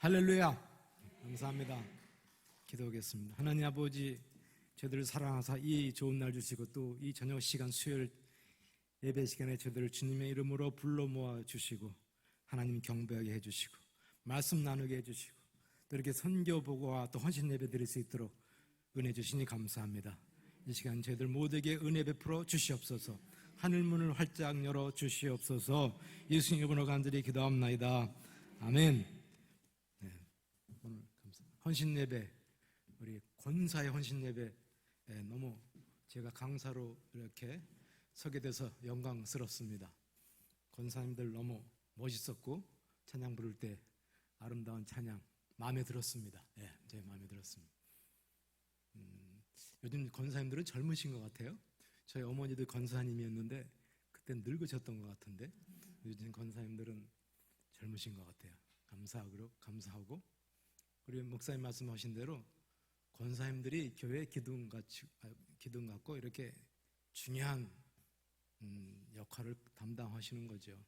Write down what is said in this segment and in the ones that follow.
할렐루야. 감사합니다. 기도하겠습니다. 하나님 아버지, 저희들을 사랑하사 이 좋은 날 주시고 또 이 저녁 시간 수요일 예배 시간에 저희들을 주님의 이름으로 불러 모아 주시고 하나님 경배하게 해주시고 말씀 나누게 해주시고 또 이렇게 선교 보고와 또 헌신 예배 드릴 수 있도록 은혜 주시니 감사합니다. 이 시간 저희들 모두에게 은혜 베풀어 주시옵소서. 하늘문을 활짝 열어 주시옵소서. 예수님 이름으로 간절히 기도합나이다. 아멘. 오늘 헌신 예배, 우리 권사의 헌신 예배, 너무 제가 강사로 이렇게 서게 돼서 영광스럽습니다. 권사님들 너무 멋있었고 찬양 부를 때 아름다운 찬양 마음에 들었습니다. 제 마음에 들었습니다. 요즘 권사님들은 젊으신 것 같아요. 저희 어머니도 권사님이었는데 그때 늙으셨던 것 같은데 요즘 권사님들은 젊으신 것 같아요. 감사하고 우리 목사님 말씀하신 대로 권사님들이 교회 기둥 같고 이렇게 중요한 역할을 담당하시는 거죠.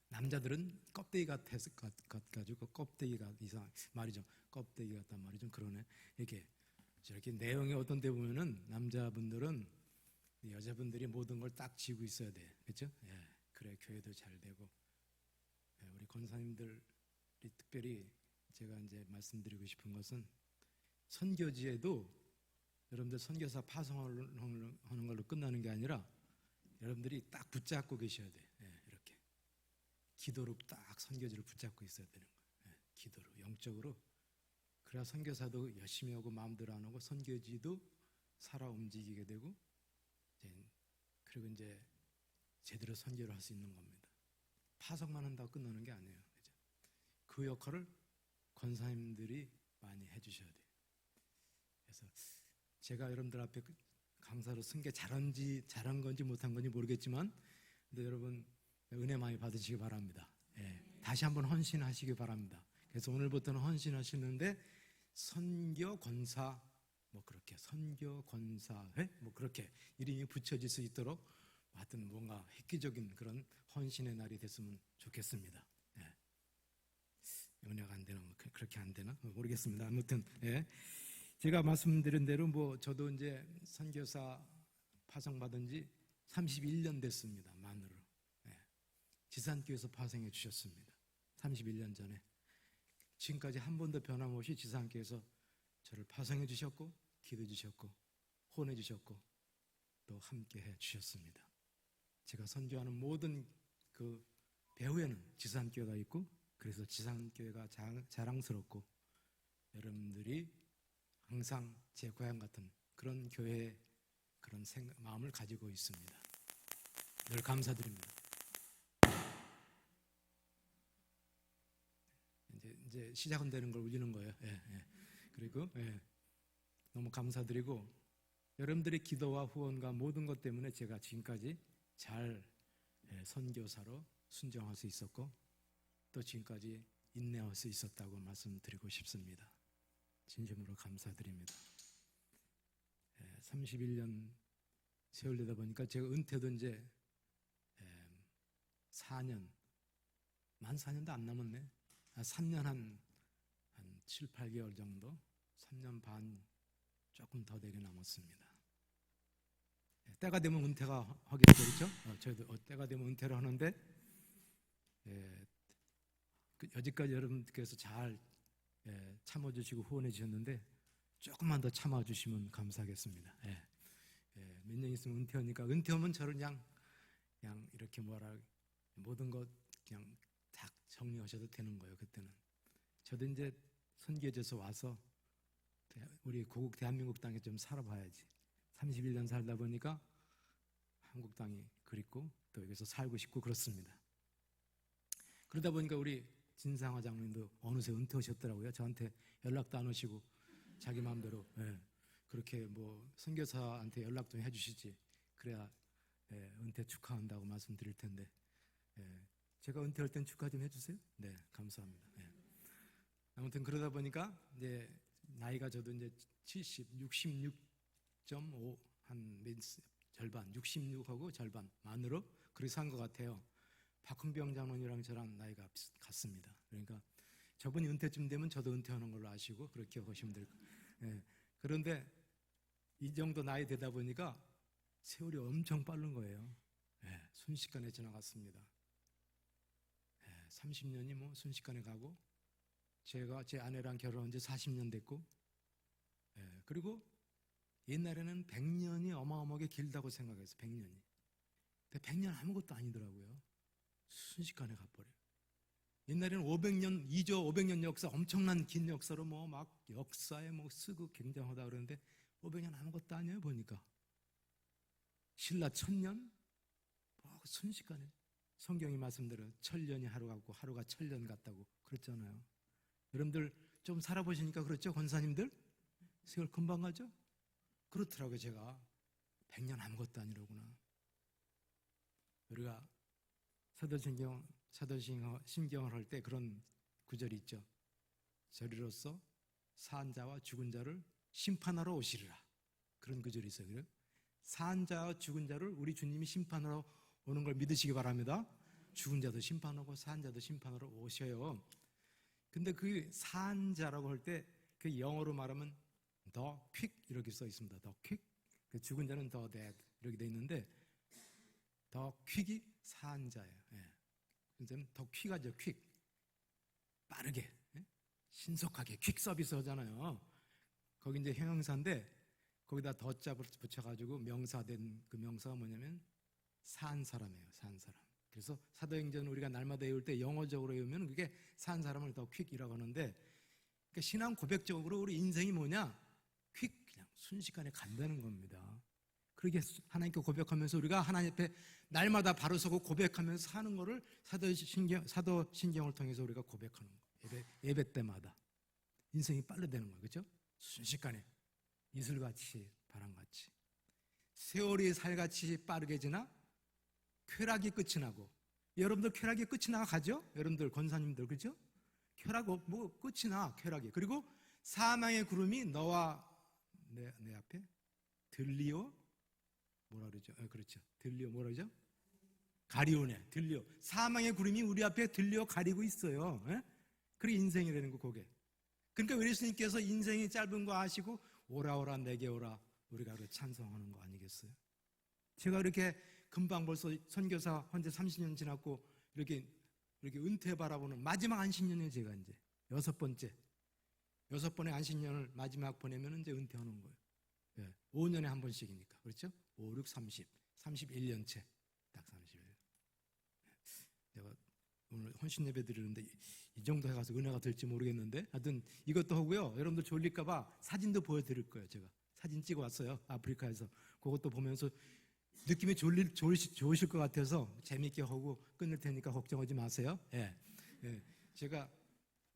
남자들은 껍데기 같가지고 껍데기가 이상 말이죠. 껍데기 같단 말이 좀 그러네. 이렇게 저렇게 내용이 어떤 데 보면은 남자분들은 여자분들이 모든 걸 딱 쥐고 있어야 돼, 그렇죠? 그래 교회도 잘 되고. 우리 권사님들이 특별히 제가 이제 말씀드리고 싶은 것은 선교지에도 여러분들 선교사 파송하는 걸로 끝나는 게 아니라 여러분들이 딱 붙잡고 계셔야 돼. 이렇게 기도로 딱 선교지를 붙잡고 있어야 되는 거예요. 기도로 영적으로. 그래야 선교사도 열심히 하고 마음대로 안 하고 선교지도 살아 움직이게 되고 그리고 이제 제대로 선교를 할 수 있는 겁니다. 파송만 한다고 끝나는 게 아니에요. 그죠? 그 역할을 권사님들이 많이 해주셔야 돼요. 그래서 제가 여러분들 앞에 강사로 쓴 게 잘한 건지 못한 건지 모르겠지만 근데 여러분 은혜 많이 받으시기 바랍니다. 다시 한번 헌신하시기 바랍니다. 그래서 오늘부터는 헌신하시는데 선교권사 그렇게 선교권사회 그렇게 이름이 붙여질 수 있도록 하여튼 뭔가 획기적인 그런 헌신의 날이 됐으면 좋겠습니다. 은혜가 안 되나 그렇게 안 되나 모르겠습니다. 아무튼 제가 말씀드린 대로 저도 이제 선교사 파송받은 지 31년 됐습니다. 만으로. 지산교에서 파송해 주셨습니다. 31년 전에. 지금까지 한 번도 변함없이 지산교에서 저를 파송해 주셨고 기도해 주셨고 혼해 주셨고 또 함께 해 주셨습니다. 제가 선교하는 모든 그 배후에는 지산교회가 있고 그래서 지산교회가 자랑스럽고 여러분들이 항상 제 고향 같은 그런 교회의 그런 마음을 가지고 있습니다. 늘 감사드립니다. 이제 시작은 되는 걸 울리는 거예요. 그리고 너무 감사드리고 여러분들의 기도와 후원과 모든 것 때문에 제가 지금까지 잘 선교사로 순종할 수 있었고 또 지금까지 인내할 수 있었다고 말씀드리고 싶습니다. 진심으로 감사드립니다. 31년 세월 되다 보니까 제가 은퇴도 이제 4년 만 4년도 안 남았네. 3년 한 7, 8개월 정도 3년 반 조금 더 되게 남았습니다. 때가 되면 은퇴가 하게 되겠죠. 저희도 때가 되면 은퇴를 하는데 여지까지 여러분께서 잘 참아주시고 후원해 주셨는데 조금만 더 참아주시면 감사하겠습니다. 몇 년 있으면 은퇴하니까 은퇴하면 저를 그냥 이렇게 모든 것 그냥 다 정리하셔도 되는 거예요. 그때는 저도 이제 선교지에서 와서 우리 고국 대한민국 땅에 좀 살아봐야지. 31년 살다 보니까 한국 땅이 그립고 또 여기서 살고 싶고 그렇습니다. 그러다 보니까 우리 진상화 장로님도 어느새 은퇴하셨더라고요. 저한테 연락도 안 오시고 자기 마음대로 그렇게 선교사한테 연락 좀 해주시지. 그래야 은퇴 축하한다고 말씀드릴 텐데 제가 은퇴할 땐 축하 좀 해주세요. 네, 감사합니다. 아무튼 그러다 보니까 이제 나이가 저도 이제 66.5 절반 66하고 절반 만으로 그렇게 산 것 같아요. 박흥병 장로님이랑 저랑 나이가 같습니다. 그러니까 저분이 은퇴쯤 되면 저도 은퇴하는 걸로 아시고 그렇게 하시면 될 거예요. 예. 그런데 이 정도 나이 되다 보니까 세월이 엄청 빠른 거예요. 예. 순식간에 지나갔습니다. 예. 30년이 뭐 순식간에 가고, 제가 제 아내랑 결혼한 지 40년 됐고, 예. 그리고 옛날에는 100년이 어마어마하게 길다고 생각했어요. 100년이. 근데 100년 아무것도 아니더라고요. 순식간에 가버려요. 옛날에는 500년, 2조 500년 역사, 엄청난 긴 역사로 뭐 막 역사에 뭐 쓰고 굉장하다 그러는데 500년 아무것도 아니에요, 보니까. 신라 1000년? 뭐 순식간에. 성경이 말씀대로 천년이 하루 같고 하루가 천년 같다고 그랬잖아요. 여러분들 좀 살아보시니까 그렇죠, 권사님들? 세월 금방 가죠? 그렇더라고요. 제가 100년 아무것도 아니로구나. 우리가 사도신경을 할 때 그런 구절이 있죠. 저리로서 산 자와 죽은 자를 심판하러 오시리라. 그런 구절이 있어요. 산 자와 죽은 자를 우리 주님이 심판하러 오는 걸 믿으시기 바랍니다. 죽은 자도 심판하고 산 자도 심판하러 오셔요. 근데 그 산 자라고 할 때 그 영어로 말하면 the quick 이렇게 써 있습니다. the quick. 그 죽은 자는 the dead 이렇게 돼 있는데 the quick이 산 자예요. 예. 더 퀵하죠, 퀵. 빠르게, 예? 신속하게 퀵 서비스 하잖아요. 거기 이제 형용사인데 거기다 더자 붙여가지고 명사된 그 명사가 뭐냐면 산 사람이에요, 산 사람. 그래서 사도행전 우리가 날마다 외울 때 영어적으로 외우면 그게 산 사람을 더 퀵이라고 하는데, 그러니까 신앙 고백적으로 우리 인생이 뭐냐? 퀵, 그냥 순식간에 간다는 겁니다. 그렇게 하나님께 고백하면서 우리가 하나님 앞에 날마다 바로 서고 고백하면서 사는 거를 사도신경을 통해서 우리가 고백하는 거예요. 예배 때마다. 인생이 빨리 되는 거예요. 그렇죠? 순식간에 이슬같이 바람같이. 세월이 살같이 빠르게 지나 쾌락이 끝이 나고, 여러분들 쾌락이 끝이 나가죠? 여러분들 권사님들 그렇죠? 쾌락 뭐 끝이 나, 쾌락이. 그리고 사망의 구름이 너와 내 앞에 들리오 뭐라 그러죠? 그렇죠. 들리오 뭐라 그러죠? 가리오네. 들리오. 사망의 구름이 우리 앞에 들려 가리고 있어요. 예? 그게 인생이라는 거, 그게. 그러니까 우리 예수님께서 인생이 짧은 거 아시고 오라 내게 오라 우리가 찬송하는 거 아니겠어요? 제가 이렇게 금방 벌써 선교사 현재 30년 지났고 이렇게 은퇴 바라보는 마지막 안식년이에요. 제가 이제 6번의 안식년을 마지막 보내면 이제 은퇴하는 거예요. 예, 5년에 한 번씩이니까. 그렇죠? 5, 6, 30, 31년째. 딱 31년. 내가 오늘 헌신 예배 드리는데 이 정도 해가서 은혜가 될지 모르겠는데, 하여튼 이것도 하고요. 여러분들 졸릴까봐 사진도 보여드릴 거예요. 제가 사진 찍어 왔어요. 아프리카에서. 그것도 보면서 느낌이 좋으실 것 같아서 재미있게 하고 끝낼 테니까 걱정하지 마세요. 예. 예. 제가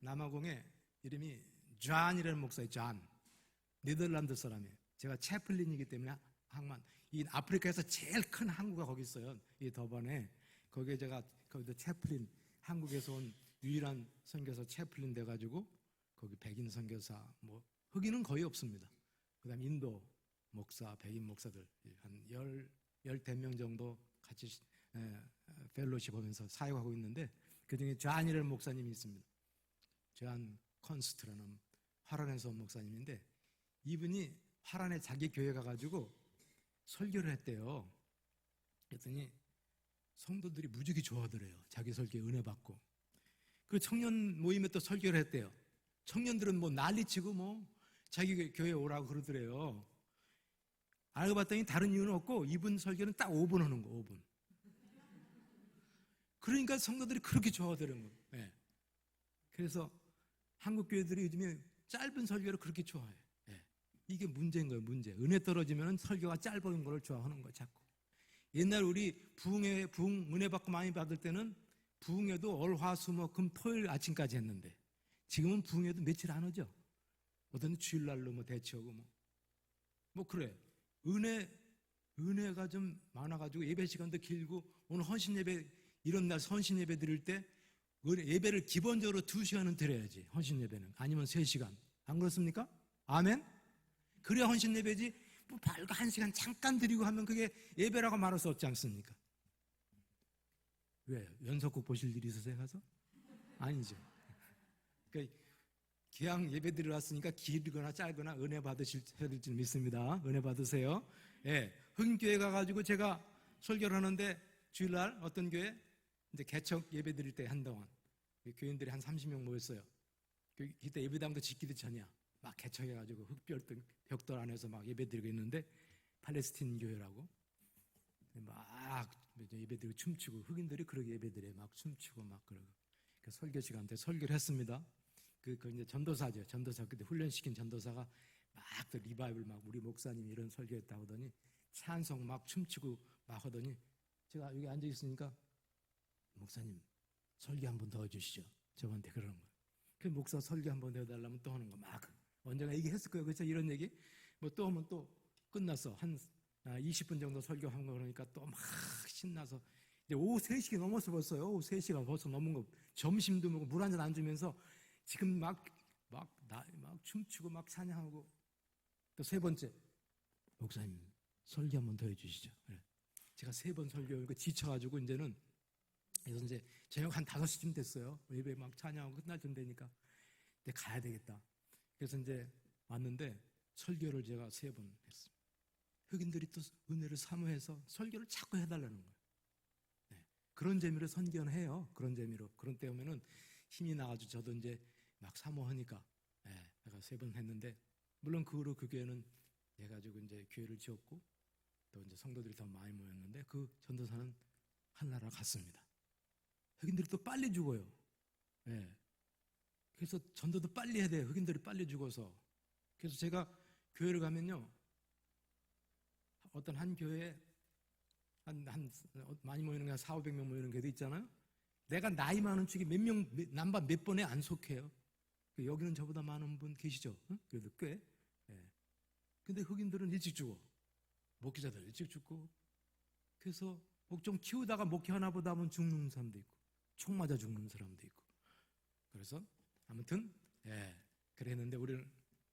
남아공에 이름이 존이라는 목사예요. 존. 네덜란드 사람이에요. 제가 채플린이기 때문에 이 아프리카에서 제일 큰 항구가 거기 있어요. 이 더번에. 거기에 제가 거기도 채플린, 한국에서 온 유일한 선교사 채플린 돼가지고 거기 백인 선교사, 뭐 흑인은 거의 없습니다. 그다음 인도 목사, 백인 목사들 한 10명 정도 같이 펠로십 하면서 사역하고 있는데, 그중에 존이라는 목사님이 있습니다. 존 컨스트라는 화란에서 온 목사님인데, 이분이 화란에 자기 교회 가가지고 설교를 했대요. 그랬더니 성도들이 무지개 좋아하더래요. 자기 설교에 은혜 받고. 그 청년 모임에 또 설교를 했대요. 청년들은 뭐 난리치고 뭐 자기 교회에 오라고 그러더래요. 알고 봤더니 다른 이유는 없고 이분 설교는 딱 5분 하는 거, 5분. 그러니까 성도들이 그렇게 좋아하더라는 거예요. 네. 그래서 한국 교회들이 요즘에 짧은 설교를 그렇게 좋아해요. 네. 이게 문제인 거예요, 문제. 은혜 떨어지면 설교가 짧은 걸 좋아하는 거예요, 자꾸. 옛날 우리 부흥 은혜 받고 많이 받을 때는 부흥회도 월, 화, 수, 목, 금, 토요일 아침까지 했는데, 지금은 부흥회도 며칠 안 오죠. 어떤 주일날로 뭐 대치하고 뭐 그래. 은혜가 좀 많아가지고 예배 시간도 길고, 오늘 헌신 예배, 이런 날 헌신 예배 드릴 때 예배를 기본적으로 2시간은 드려야지. 헌신 예배는. 아니면 3시간. 안 그렇습니까? 아멘? 그래야 헌신 예배지. 뭐 발가 1시간 잠깐 드리고 하면 그게 예배라고 말할 수 없지 않습니까? 왜? 연속곡 보실 일이 있으세요, 가서? 아니죠. 그러니까 기왕 예배드리러 왔으니까 길거나 짧거나 은혜 받으셔야 될 줄 믿습니다. 은혜 받으세요. 예, 흑인교회 가가지고 제가 설교를 하는데 주일날 어떤 교회 이제 개척 예배드릴 때 한동안 교인들이 한 30명 모였어요. 그때 예배당도 짓기도 전이야. 막 개척해가지고 흑별등 벽돌 안에서 막 예배드리고 있는데 팔레스틴 교회라고 막 예배드리고 춤추고 흑인들이 그렇게 예배드려요. 막 춤추고 막 그러고 그 설교 시간 때 설교를 했습니다. 그 이제 전도사죠. 전도사 그때 훈련시킨 전도사가 막 또 리바이벌 막 우리 목사님이 이런 설교했다고 하더니 찬송 막 춤추고 막 하더니 제가 여기 앉아 있으니까 목사님 설교 한 번 더 해주시죠. 저한테 그러는 거예요. 그 목사 설교 한 번 더 해달라면 또 하는 거 막 언젠가 얘기했을 거예요. 그렇죠? 이런 얘기 뭐 또 하면 또 끝났어. 한 20분 정도 설교한 거 그러니까 또 막 신나서 이제 오후 3시가 넘어서 벌써요. 오후 3시가 벌써 넘은 거 점심도 먹고 물 한 잔 안 주면서 지금 막 춤추고 막 찬양하고 또 세 번째 목사님 설교 한 번 더 해주시죠. 그래. 제가 3번 설교하니까 지쳐가지고 이제는 그래서 이제 저녁 한 5시쯤 됐어요. 예배 막 찬양하고 끝날 쯤 되니까 이제 가야 되겠다. 그래서 이제 왔는데 설교를 제가 3번 했습니다. 흑인들이 또 은혜를 사모해서 설교를 자꾸 해달라는 거예요. 네. 그런 재미로 선교는 해요. 그런 재미로. 그런 때 오면은 힘이 나가지고 저도 이제 막 사모하니까 네. 제가 3번 했는데 물론 그 후로 그 교회는 해가지고 이제 교회를 지었고 또 이제 성도들이 더 많이 모였는데 그 전도사는 하늘나라 갔습니다. 흑인들이 또 빨리 죽어요. 네. 그래서 전도도 빨리 해야 돼요. 흑인들이 빨리 죽어서. 그래서 제가 교회를 가면요. 어떤 한 교회에 많이 모이는 게 한 400~500명 모이는 교회도 있잖아요. 내가 나이 많은 축이 몇 명, 남반 몇 번에 안 속해요. 여기는 저보다 많은 분 계시죠? 응? 그래도 꽤. 예. 근데 흑인들은 일찍 죽어. 목회자들 일찍 죽고. 그래서 좀 키우다가 목회하나 보다 하면 죽는 사람도 있고, 총 맞아 죽는 사람도 있고. 그래서 아무튼 예. 그랬는데 우리는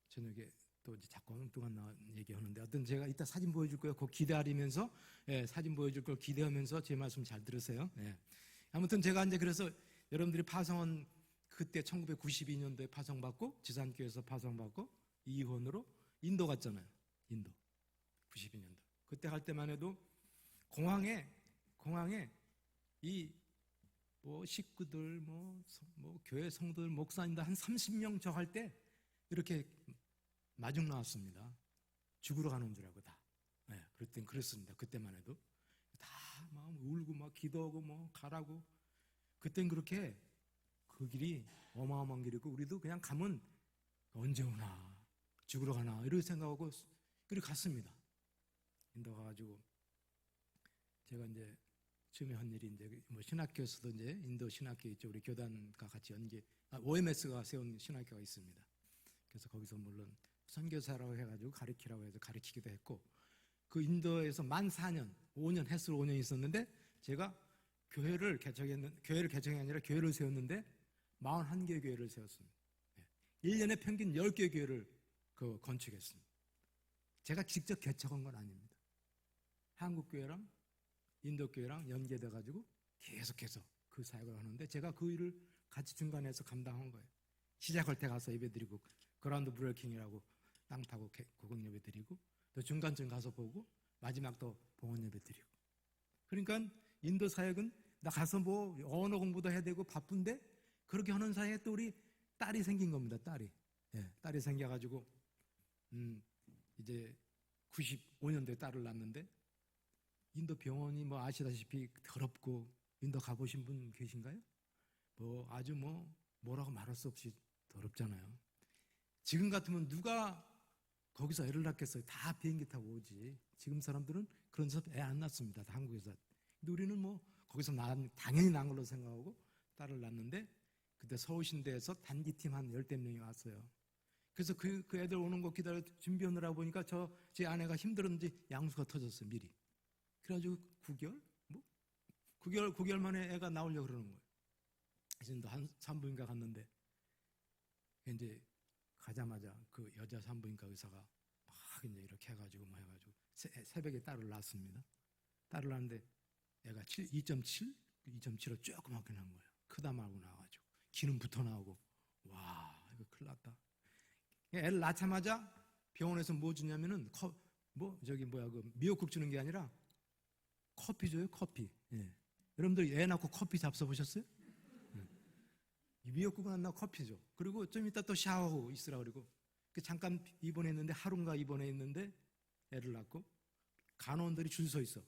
저녁에 또 이제 자꾸 엉뚱한 얘기하는데 어떤 제가 이따 사진 보여줄 거예요. 그거 기다리면서 예, 사진 보여줄 걸 기대하면서 제 말씀 잘 들으세요. 예. 아무튼 제가 이제 그래서 여러분들이 파송은 그때 1992년도에 파송받고 지산교회에서 파송받고 이혼으로 인도 갔잖아요. 인도 92년도 그때 갈 때만 해도 공항에 이 뭐 식구들 뭐 교회 성도들 목사님들 한 30명 저 할 때 이렇게 마중 나왔습니다. 죽으러 가는 줄 알고 다. 네, 그럴 땐 그랬습니다. 그때만 해도 다 막 울고 막 기도하고 뭐 가라고. 그땐 그렇게 그 길이 어마어마한 길이고 우리도 그냥 가면 언제 오나 죽으러 가나 이렇게 생각하고 그렇게 갔습니다. 인도 가가지고 제가 이제 처음에 한 일이 이제 뭐 신학교에서도 이제 인도 신학교 있죠. 우리 교단과 같이 OMS가 세운 신학교가 있습니다. 그래서 거기서 물론 선교사라고 해가지고 가르치라고 해서 가르치기도 했고 그 인도에서 만 4년, 5년 햇수로 5년 있었는데 제가 교회를 개척이 아니라 교회를 세웠는데 41개 교회를 세웠습니다. 1년에 평균 10개 교회를 건축했습니다. 제가 직접 개척한 건 아닙니다. 한국교회랑 인도교회랑 연계돼가지고 계속해서 그 사역을 하는데 제가 그 일을 같이 중간에서 감당한 거예요. 시작할 때 가서 예배드리고 그라운드 브레이킹이라고 땅 파고 고공 예배드리고 또 중간쯤 가서 보고 마지막 또 봉헌 예배드리고 그러니까 인도 사역은 나 가서 뭐 언어 공부도 해야 되고 바쁜데 그렇게 하는 사이에 또 우리 딸이 생긴 겁니다. 딸이 생겨가지고 이제 95년도에 딸을 낳았는데 인도 병원이 뭐 아시다시피 더럽고 인도 가보신 분 계신가요? 뭐 아주 뭐라고 말할 수 없이 더럽잖아요. 지금 같으면 누가 거기서 애를 낳겠어요? 다 비행기 타고 오지. 지금 사람들은 그런 데서 애 안 낳습니다. 다 한국에서. 근데 우리는 뭐 거기서 당연히 낳은 걸로 생각하고 딸을 낳았는데 그때 서울신대에서 단기팀 한 10~명이 왔어요. 그래서 그 애들 오는 거 기다려 준비하느라 보니까 제 아내가 힘들었는지 양수가 터졌어요. 미리. 그래가지고 9개월 만에 애가 나오려고 그러는 거예요. 그래서 한 산부인과 갔는데 이제 가자마자 그 여자 산부인과 의사가 막 이제 이렇게 해가지고 새벽에 딸을 낳았습니다. 딸을 낳았는데 애가 2.7로 조그맣게 난 거예요. 크다 말고 나와가지고 기는 붙어 나오고 와, 이거 큰일 났다. 애를 낳자마자 병원에서 뭐 주냐면은 미역국 주는 게 아니라 커피 줘요, 커피. 예. 여러분들 애 낳고 커피 잡숴 보셨어요? 미역국은 안 나고 커피 줘. 그리고 좀 이따 또 샤워하고 있으라 그러고. 잠깐 입원했는데 하루인가 입원했는데 애를 낳고 간호원들이 줄 서 있어.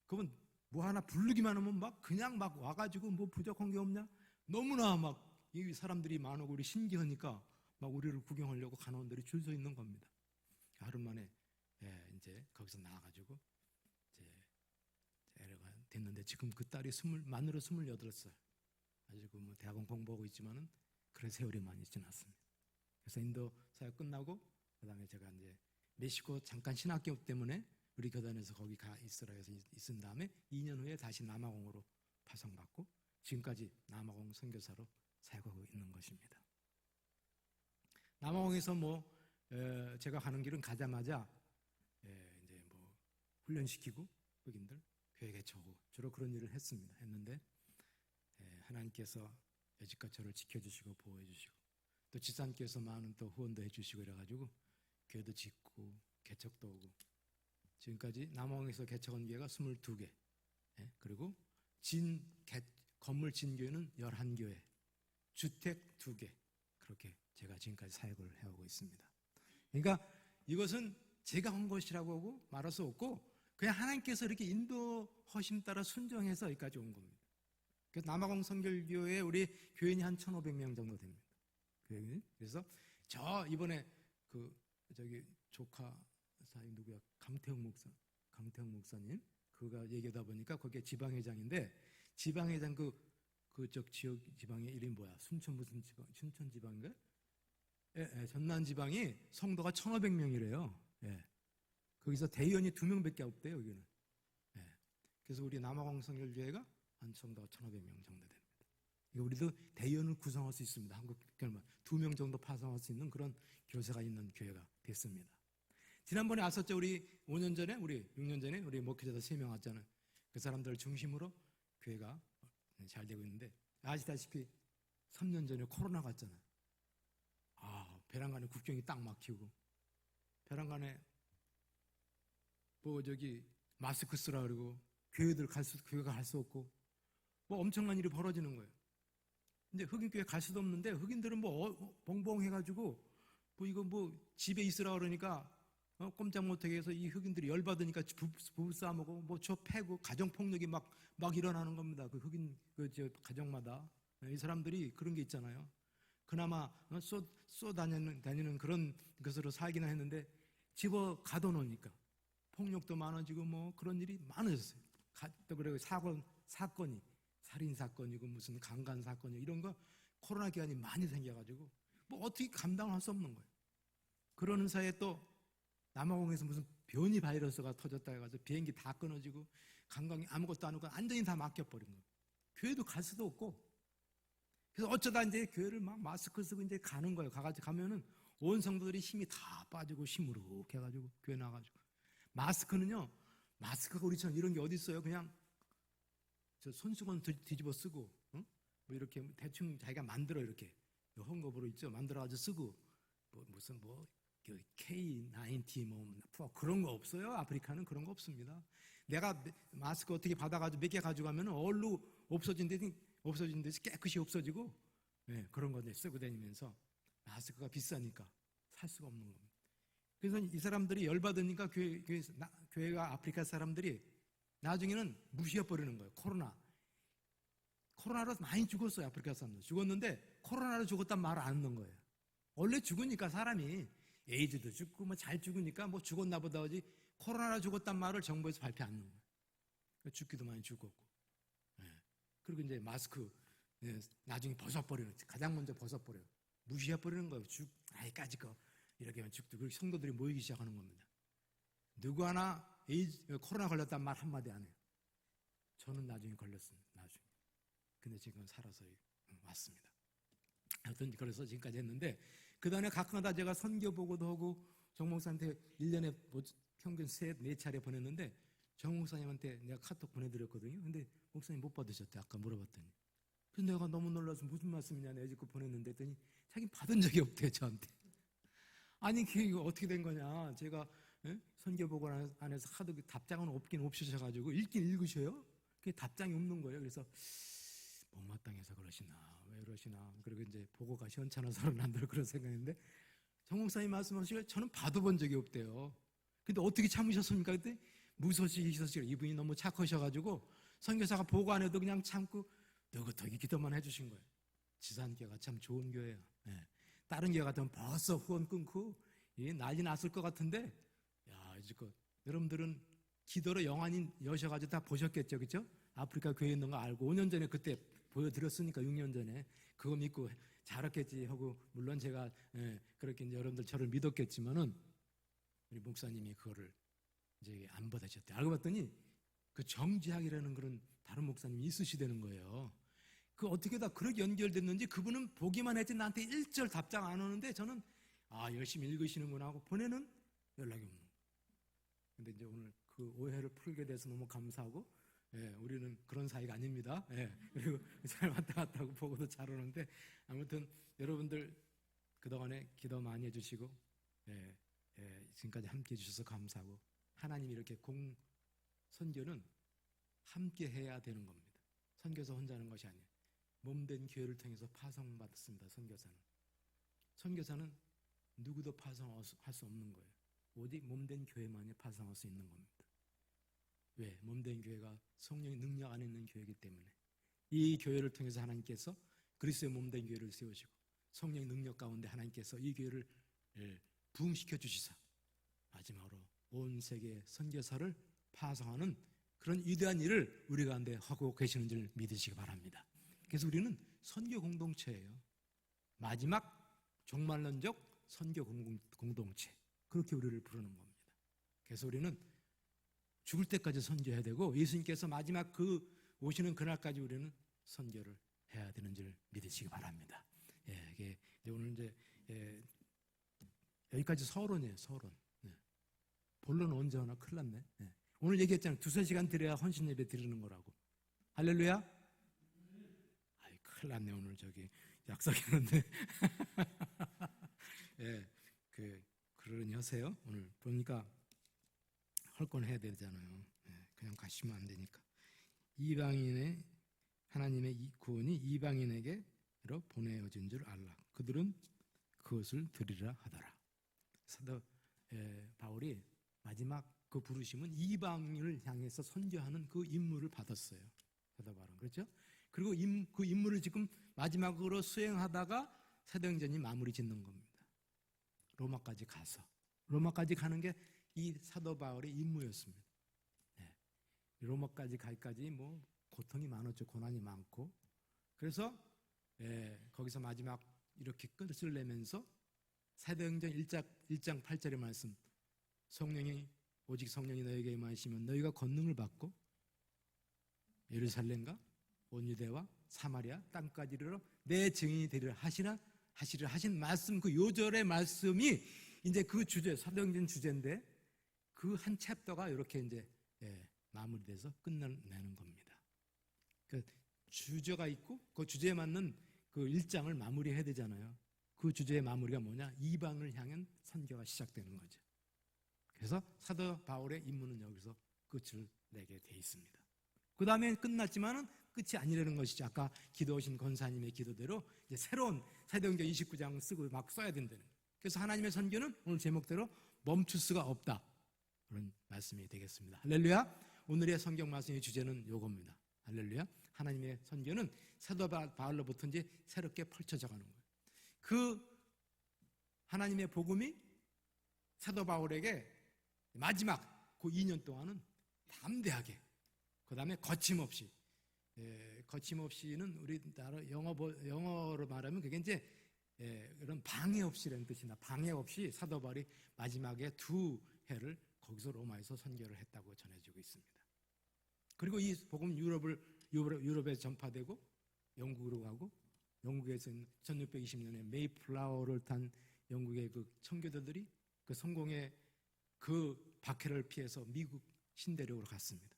그러면 뭐 하나 부르기만 하면 막 그냥 막 와가지고 뭐 부족한 게 없냐? 너무나 막 이 사람들이 많고 우리 신기하니까 막 우리를 구경하려고 간호원들이 줄 서 있는 겁니다. 하루 만에 이제 거기서 나와가지고 이제 애가 됐는데 지금 그 딸이 만으로 28살. 아직 뭐 대학원 공부하고 있지만은 그런 세월이 많이 지났습니다. 그래서 인도 사역 끝나고 그다음에 제가 이제 멕시코 잠깐 신학교 때문에 우리 교단에서 거기 가 있으라 해서 있은 다음에 2년 후에 다시 남아공으로 파송받고 지금까지 남아공 선교사로 사역하고 있는 것입니다. 남아공에서 제가 가는 길은 가자마자 이제 뭐 훈련시키고 흑인들 교회 개척하고 주로 그런 일을 했는데 하나님께서 여지껏 저를 지켜주시고 보호해주시고 또 지산교에서 많은 또 후원도 해주시고 이래가지고 교회도 짓고 개척도 오고 지금까지 남아공에서 개척한 교회가 22개 그리고 건물 진교회는 11교회 주택 2개 그렇게 제가 지금까지 사역을 해오고 있습니다. 그러니까 이것은 제가 한 것이라고 하고 말할 수 없고 그냥 하나님께서 이렇게 인도하심 따라 순종해서 여기까지 온 겁니다. 그래서 남아공 선결교회에 우리 교인이 한 1,500명 정도 됩니다. 그래서 저 이번에 저기 조카 사이 누구야? 강태형 목사님 그가 얘기하다 보니까 거기에 지방회장인데 지방회장 그쪽 지역 지방의 이름이 뭐야? 순천 무슨 지방? 춘천 지방인가? 전남 지방이 성도가 1,500명이래요. 거기서 대의원이 2명밖에 없대요. 여기는. 그래서 우리 남아공 선결교회가 한 성도가 1,500명 정도 됩니다. 우리도 대의원을 구성할 수 있습니다. 한국 교회만 2명 정도 파송할 수 있는 그런 교세가 있는 교회가 됐습니다. 지난번에 왔었죠. 우리 5년 전에, 우리 6년 전에 우리 목회자들 3명 왔잖아요. 그 사람들 중심으로 교회가 잘 되고 있는데 아시다시피 3년 전에 코로나 갔잖아요. 베란간에 국경이 딱 막히고 베란간에 마스크 쓰라 그러고 교회가 갈 수 없고 엄청난 일이 벌어지는 거예요. 근데 흑인교회 갈 수도 없는데 흑인들은 벙벙해가지고 집에 있으라 그러니까 꼼짝 못하게 해서 이 흑인들이 열받으니까 부부싸움하고 저 패고 가정폭력이 막 일어나는 겁니다. 그 흑인 가정마다 이 사람들이 그런 게 있잖아요. 그나마 다니는 그런 것으로 살기는 했는데 집어 가둬놓으니까 폭력도 많아지고 그런 일이 많아졌어요. 또 그리고 사건이 살인 사건이고 무슨 강간 사건이고 이런 거 코로나 기간이 많이 생겨가지고 어떻게 감당할 수 없는 거예요. 그러는 사이에 또 남아공에서 무슨 변이 바이러스가 터졌다 해가지고 비행기 다 끊어지고 관광이 아무것도 안 하고 완전히 다 막혀버린 거예요. 교회도 갈 수도 없고 그래서 어쩌다 이제 교회를 막 마스크 쓰고 이제 가는 거예요. 가면은 온 성도들이 힘이 다 빠지고 시무룩 해가지고 교회 나가지고 마스크가 우리처럼 이런 게 어디 있어요? 그냥 저 손수건 뒤집어 쓰고 이렇게 대충 자기가 만들어 이렇게 헝겊으로 있죠. 만들어가지고 쓰고 무슨 K90 그런 거 없어요. 아프리카는 그런 거 없습니다. 내가 마스크 어떻게 받아가지고 몇 개 가져가면 얼로 없어진 데서 깨끗이 없어지고 그런 거 쓰고 다니면서 마스크가 비싸니까 살 수가 없는 겁니다. 그래서 이 사람들이 열받으니까 교회가 아프리카 사람들이 나중에는 무시해버리는 거예요. 코로나로 많이 죽었어요. 아프리카 사람들 죽었는데 코로나로 죽었단 말을 안 넣는 거예요. 원래 죽으니까 사람이 에이즈도 죽고 잘 죽으니까 죽었나 보다 하지 코로나로 죽었단 말을 정부에서 발표 안 넣는 거예요. 죽기도 많이 죽었고 그리고 이제 마스크 나중에 벗어버리는 가장 먼저 벗어버려요. 무시해버리는 거예요. 아이까지 거 이렇게 하면 죽도. 그리고 성도들이 모이기 시작하는 겁니다. 누구 하나 코로나 걸렸단 말 한마디 안 해요. 저는 나중에 걸렸습니다. 나중에. 근데 지금 살아서 왔습니다. 하여튼 그래서 지금까지 했는데 그 다음에 가끔가다 제가 선교 보고도 하고 정 목사한테 1년에 평균 4차례 보냈는데 정 목사님한테 내가 카톡 보내드렸거든요. 근데 목사님 못 받으셨대. 아까 물어봤더니. 그래서 내가 너무 놀라서 무슨 말씀이냐 내 집거 보냈는데 했더니 자기 받은 적이 없대요 저한테. 아니 그게 어떻게 된 거냐. 제가 선교보고란 안에서 하도 답장은 없긴 없으셔가지고 읽긴 읽으셔요. 그게 답장이 없는 거예요. 그래서 못마땅해서 그러시나 왜 그러시나. 그리고 이제 보고가 시원찮아서는 안 들어 그런 생각인데 정 목사님 말씀하시기를 저는 받아본 적이 없대요. 근데 어떻게 참으셨습니까? 그때 무소식이셨어요. 이분이 너무 착하셔가지고 선교사가 보고 안 해도 그냥 참고 너긋하게 기도만 해주신 거예요. 지산교회가 참 좋은 교회예요. 네. 다른 교회 같으면 벌써 후원 끊고 난리 났을 것 같은데 야 이제껏 여러분들은 기도로 영안이 여셔가지고 다 보셨겠죠, 그렇죠? 아프리카 교회 있는 거 알고 5년 전에 그때 보여드렸으니까 6년 전에 그거 믿고 잘했겠지 하고 물론 제가 그렇게 이제 여러분들 저를 믿었겠지만은 우리 목사님이 그거를 이제 안 받으셨대. 알고 봤더니 그 정지학이라는 그런 다른 목사님이 있으시다는 거예요. 그 어떻게 다 그렇게 연결됐는지 그분은 보기만 했지 나한테 1절 답장 안 오는데 저는 열심히 읽으시는구나 하고 보내는 연락이 없는 거예요. 근데 이제 오늘 그 오해를 풀게 돼서 너무 감사하고 우리는 그런 사이가 아닙니다. 그리고 잘 왔다 갔다 하고 보고도 잘 오는데 아무튼 여러분들 그동안에 기도 많이 해주시고 지금까지 함께 해주셔서 감사하고 하나님이 이렇게 선교는 함께 해야 되는 겁니다. 선교사 혼자 하는 것이 아니에요. 몸된 교회를 통해서 파송받습니다. 선교사는 누구도 파송할 수 없는 거예요. 오직 몸된 교회만이 파송할 수 있는 겁니다. 왜? 몸된 교회가 성령의 능력 안에 있는 교회이기 때문에 이 교회를 통해서 하나님께서 그리스도의 몸된 교회를 세우시고 성령의 능력 가운데 하나님께서 이 교회를 부흥시켜 주시사 마지막으로 온 세계 선교사를 파송하는 그런 위대한 일을 우리 가운데 하고 계시는 줄 믿으시기 바랍니다. 그래서 우리는 선교 공동체예요. 마지막 종말론적 선교 공동체 그렇게 우리를 부르는 겁니다. 그래서 우리는 죽을 때까지 선교해야 되고 예수님께서 마지막 그 오시는 그날까지 우리는 선교를 해야 되는 줄 믿으시기 바랍니다. 이게 오늘 이제 여기까지 서론이에요. 서론. 본론 언제 하나 큰일 났네. 오늘 얘기했잖아요. 2-3시간 드려야 헌신 예배 드리는 거라고. 할렐루야. 큰일 났네. 오늘 저기 약속했는데. 그러니 하세요. 오늘 보니까 할 건 해야 되잖아요. 그냥 가시면 안 되니까. 이방인의 하나님의 구원이 이방인에게로 보내어진 줄 알라. 그들은 그것을 드리라 하더라. 사도 바울이 마지막 그 부르심은 이방인을 향해서 선교하는 그 임무를 받았어요. 사도 바울은 그렇죠? 그리고 그 임무를 지금 마지막으로 수행하다가 사도행전이 마무리 짓는 겁니다. 로마까지 가서 로마까지 가는 게 이 사도 바울의 임무였습니다. 로마까지 갈까지 뭐 고통이 많았죠. 고난이 많고 그래서 거기서 마지막 이렇게 끝을 내면서 사도행전 1장 8절의 말씀 오직 성령이 너에게 임하시면 너희가 권능을 받고 예루살렘과 온 유대와 사마리아 땅까지 이르러 내 증인이 되리라 하시리라 하신 말씀 그 요절의 말씀이 이제 그 주제 사도행전 주제인데 그 한 챕터가 이렇게 이제 마무리돼서 끝내는 겁니다. 그 주제가 있고 그 주제에 맞는 그 1장을 마무리해야 되잖아요. 그 주제의 마무리가 뭐냐? 이방을 향한 선교가 시작되는 거죠. 그래서 사도 바울의 임무는 여기서 끝을 내게 돼 있습니다. 그 다음에 끝났지만은 끝이 아니라는 것이죠. 아까 기도하신 권사님의 기도대로 이제 새로운 사도행전 29장 쓰고 막 써야 된다는 거예요. 그래서 하나님의 선교는 오늘 제목대로 멈출 수가 없다. 그런 말씀이 되겠습니다. 할렐루야. 오늘의 성경 말씀의 주제는 요겁니다. 할렐루야. 하나님의 선교는 사도 바울로부터 이제 새롭게 펼쳐져 가는 거예요. 그 하나님의 복음이 사도 바울에게 마지막 그 2년 동안은 담대하게 그 다음에 거침없이 거침없이는 우리나라 영어로 말하면 그게 이제 이런 방해 없이라는 뜻이나 방해 없이 사도 바울이 마지막에 2해를 거기서 로마에서 선교를 했다고 전해지고 있습니다. 그리고 이 복음 유럽에 전파되고 영국으로 가고 영국에서 1620년에 메이플라워를 탄 영국의 그 청교도들이 그 성공의 그 박해를 피해서 미국 신대륙으로 갔습니다.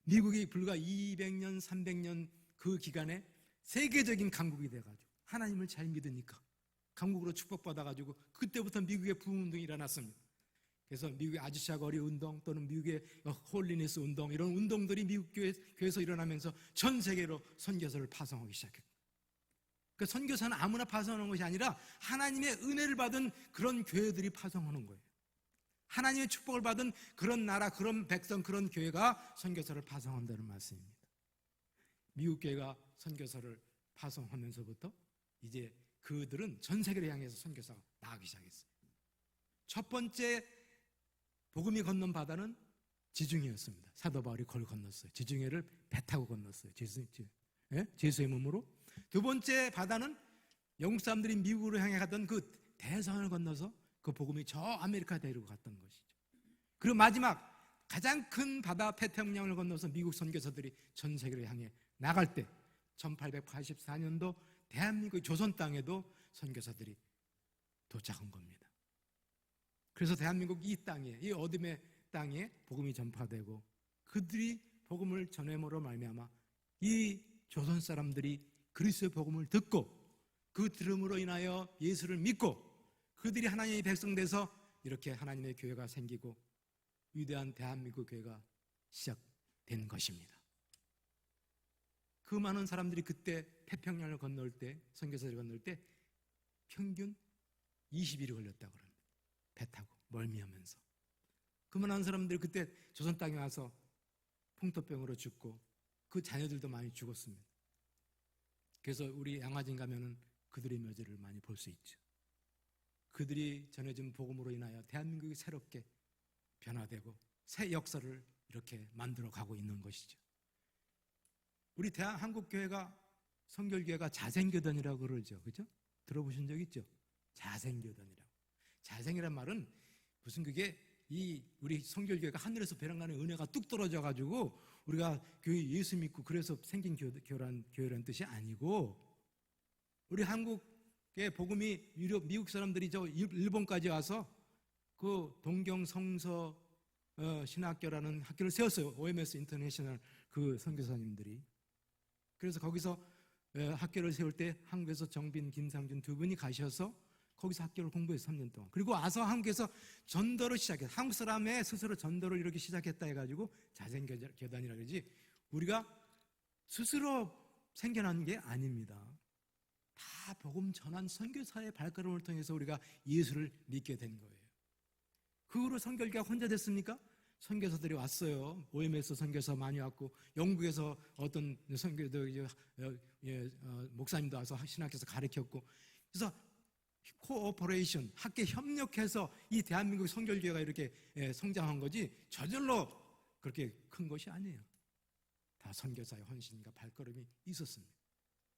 미국이 불과 200년, 300년 그 기간에 세계적인 강국이 돼가지고 하나님을 잘 믿으니까 강국으로 축복받아가지고 그때부터 미국의 부흥운동이 일어났습니다. 그래서 미국의 아주샤 거리 운동 또는 미국의 홀리니스 운동, 이런 운동들이 미국 교회에서 일어나면서 전 세계로 선교사를 파송하기 시작했고, 그 선교사는 아무나 파송하는 것이 아니라 하나님의 은혜를 받은 그런 교회들이 파송하는 거예요. 하나님의 축복을 받은 그런 나라, 그런 백성, 그런 교회가 선교사를 파송한다는 말씀입니다. 미국 교회가 선교사를 파송하면서부터 이제 그들은 전 세계를 향해서 선교사가 나가기 시작했어요. 첫 번째 복음이 건넌 바다는 지중해였습니다. 사도 바울이 그걸 건넜어요. 지중해를 배 타고 건넜어요. 제수의 몸으로. 두 번째 바다는 영국 사람들이 미국으로 향해 가던 그 대서양을 건너서 그 복음이 저 아메리카 대륙으로 갔던 것이죠. 그리고 마지막 가장 큰 바다 태평양을 건너서 미국 선교사들이 전 세계를 향해 나갈 때 1884년도 대한민국 조선 땅에도 선교사들이 도착한 겁니다. 그래서 대한민국 이 땅에, 이 어둠의 땅에 복음이 전파되고 그들이 복음을 전함으로 말미암아 이 조선 사람들이 그리스도의 복음을 듣고 그 들음으로 인하여 예수를 믿고 그들이 하나님의 백성 돼서 이렇게 하나님의 교회가 생기고 위대한 대한민국 교회가 시작된 것입니다. 그 많은 사람들이 그때 태평양을 건널 때, 선교사를 건널 때 평균 20일이 걸렸다고 합니다. 배 타고 멀미하면서. 그 많은 사람들이 그때 조선 땅에 와서 풍토병으로 죽고 그 자녀들도 많이 죽었습니다. 그래서 우리 양화진 가면은 그들의 묘지를 많이 볼 수 있죠. 그들이 전해준 복음으로 인하여 대한민국이 새롭게 변화되고 새 역사를 이렇게 만들어 가고 있는 것이죠. 우리 한국교회가, 성결교회가 자생교단이라고 그러죠. 그죠? 들어보신 적 있죠? 자생교단이라고. 자생이란 말은 무슨 그게 우리 성결교회가 하늘에서 배랑가는 은혜가 뚝 떨어져가지고 우리가 교회 예수 믿고 그래서 생긴 교회라는 뜻이 아니고, 우리 한국의 복음이 미국 사람들이 저 일본까지 와서 그 동경 성서 신학교라는 학교를 세웠어요. OMS 인터내셔널 그 선교사님들이. 그래서 거기서 학교를 세울 때 한국에서 정빈, 김상준 두 분이 가셔서 거기서 학교를 공부해서 3년 동안. 그리고 와서 한국에서 전도를 시작했어요. 한국 사람의 스스로 전도를 이렇게 시작했다 해가지고 자생교단이라 그러지, 우리가 스스로 생겨난 게 아닙니다. 다 복음 전한 선교사의 발걸음을 통해서 우리가 예수를 믿게 된 거예요. 그 후로 선교회가 혼자 됐습니까? 선교사들이 왔어요. OMS 선교사 많이 왔고, 영국에서 어떤 목사님도 와서 신학교에서 가르쳤고, 그래서 코오퍼레이션, 함께 협력해서 이 대한민국 선교회가 이렇게 성장한 거지 저절로 그렇게 큰 것이 아니에요. 다 선교사의 헌신과 발걸음이 있었습니다.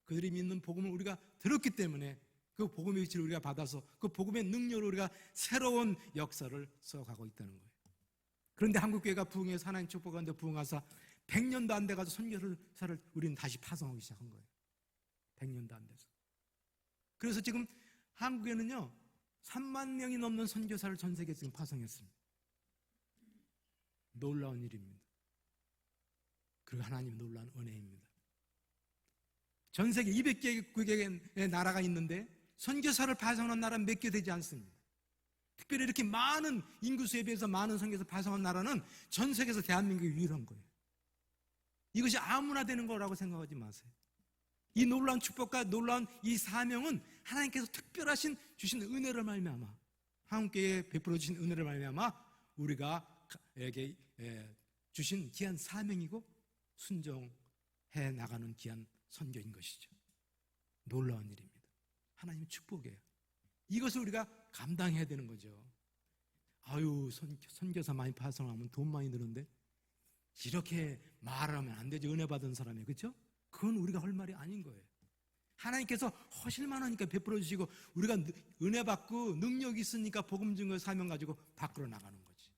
그들이 믿는 복음을 우리가 들었기 때문에 그 복음의 위치를 우리가 받아서 그 복음의 능력으로 우리가 새로운 역사를 써가고 있다는 거예요. 그런데 한국교회가 부흥해서 하나님 축복하는데 부흥하사 100년도 안 돼가지고 선교사를 우리는 다시 파송하기 시작한 거예요. 100년도 안 돼서. 그래서 지금 한국에는요 3만 명이 넘는 선교사를 전 세계에 지금 파송했습니다. 놀라운 일입니다. 그리고 하나님의 놀라운 은혜입니다. 전 세계 200개국의 나라가 있는데 선교사를 파송한 나라는 몇 개 되지 않습니다. 특별히 이렇게 많은 인구수에 비해서 많은 선교사 파송한 나라는 전 세계에서 대한민국이 유일한 거예요. 이것이 아무나 되는 거라고 생각하지 마세요. 이 놀라운 축복과 놀라운 이 사명은 하나님께서 특별하신 주신 은혜를 말미암아, 한국교회에 베풀어 주신 은혜를 말미암아 우리가 에게 주신 귀한 사명이고 순종해 나가는 귀한 선교인 것이죠. 놀라운 일입니다. 하나님의 축복이에요. 이것을 우리가 감당해야 되는 거죠. 아유, 선교사 많이 파송하면 돈 많이 드는데 이렇게 말하면 안 되죠. 은혜 받은 사람이. 그렇죠? 그건 우리가 할 말이 아닌 거예요. 하나님께서 허실만 하니까 베풀어 주시고 우리가 은혜 받고 능력이 있으니까 복음 증거 사명 가지고 밖으로 나가는 거지.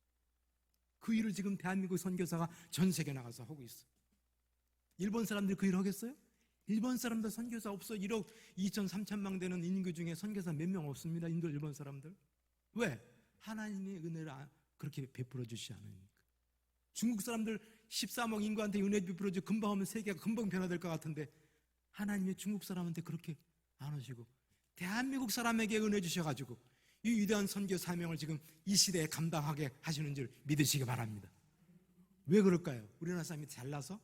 그 일을 지금 대한민국 선교사가 전 세계 나가서 하고 있어요. 일본 사람들이 그 일을 하겠어요? 일본 사람들 선교사 없어. 1억 2천 3천만 되는 인구 중에 선교사 몇 명 없습니다. 일본 사람들. 왜? 하나님의 은혜를 그렇게 베풀어 주시지 않으니까. 중국 사람들 13억 인구한테 은혜 베풀어 주고 금방 하면 세계가 금방 변화될 것 같은데 하나님이 중국 사람한테 그렇게 안 하시고 대한민국 사람에게 은혜 주셔가지고 이 위대한 선교 사명을 지금 이 시대에 감당하게 하시는 줄 믿으시기 바랍니다. 왜 그럴까요? 우리나라 사람이 잘나서?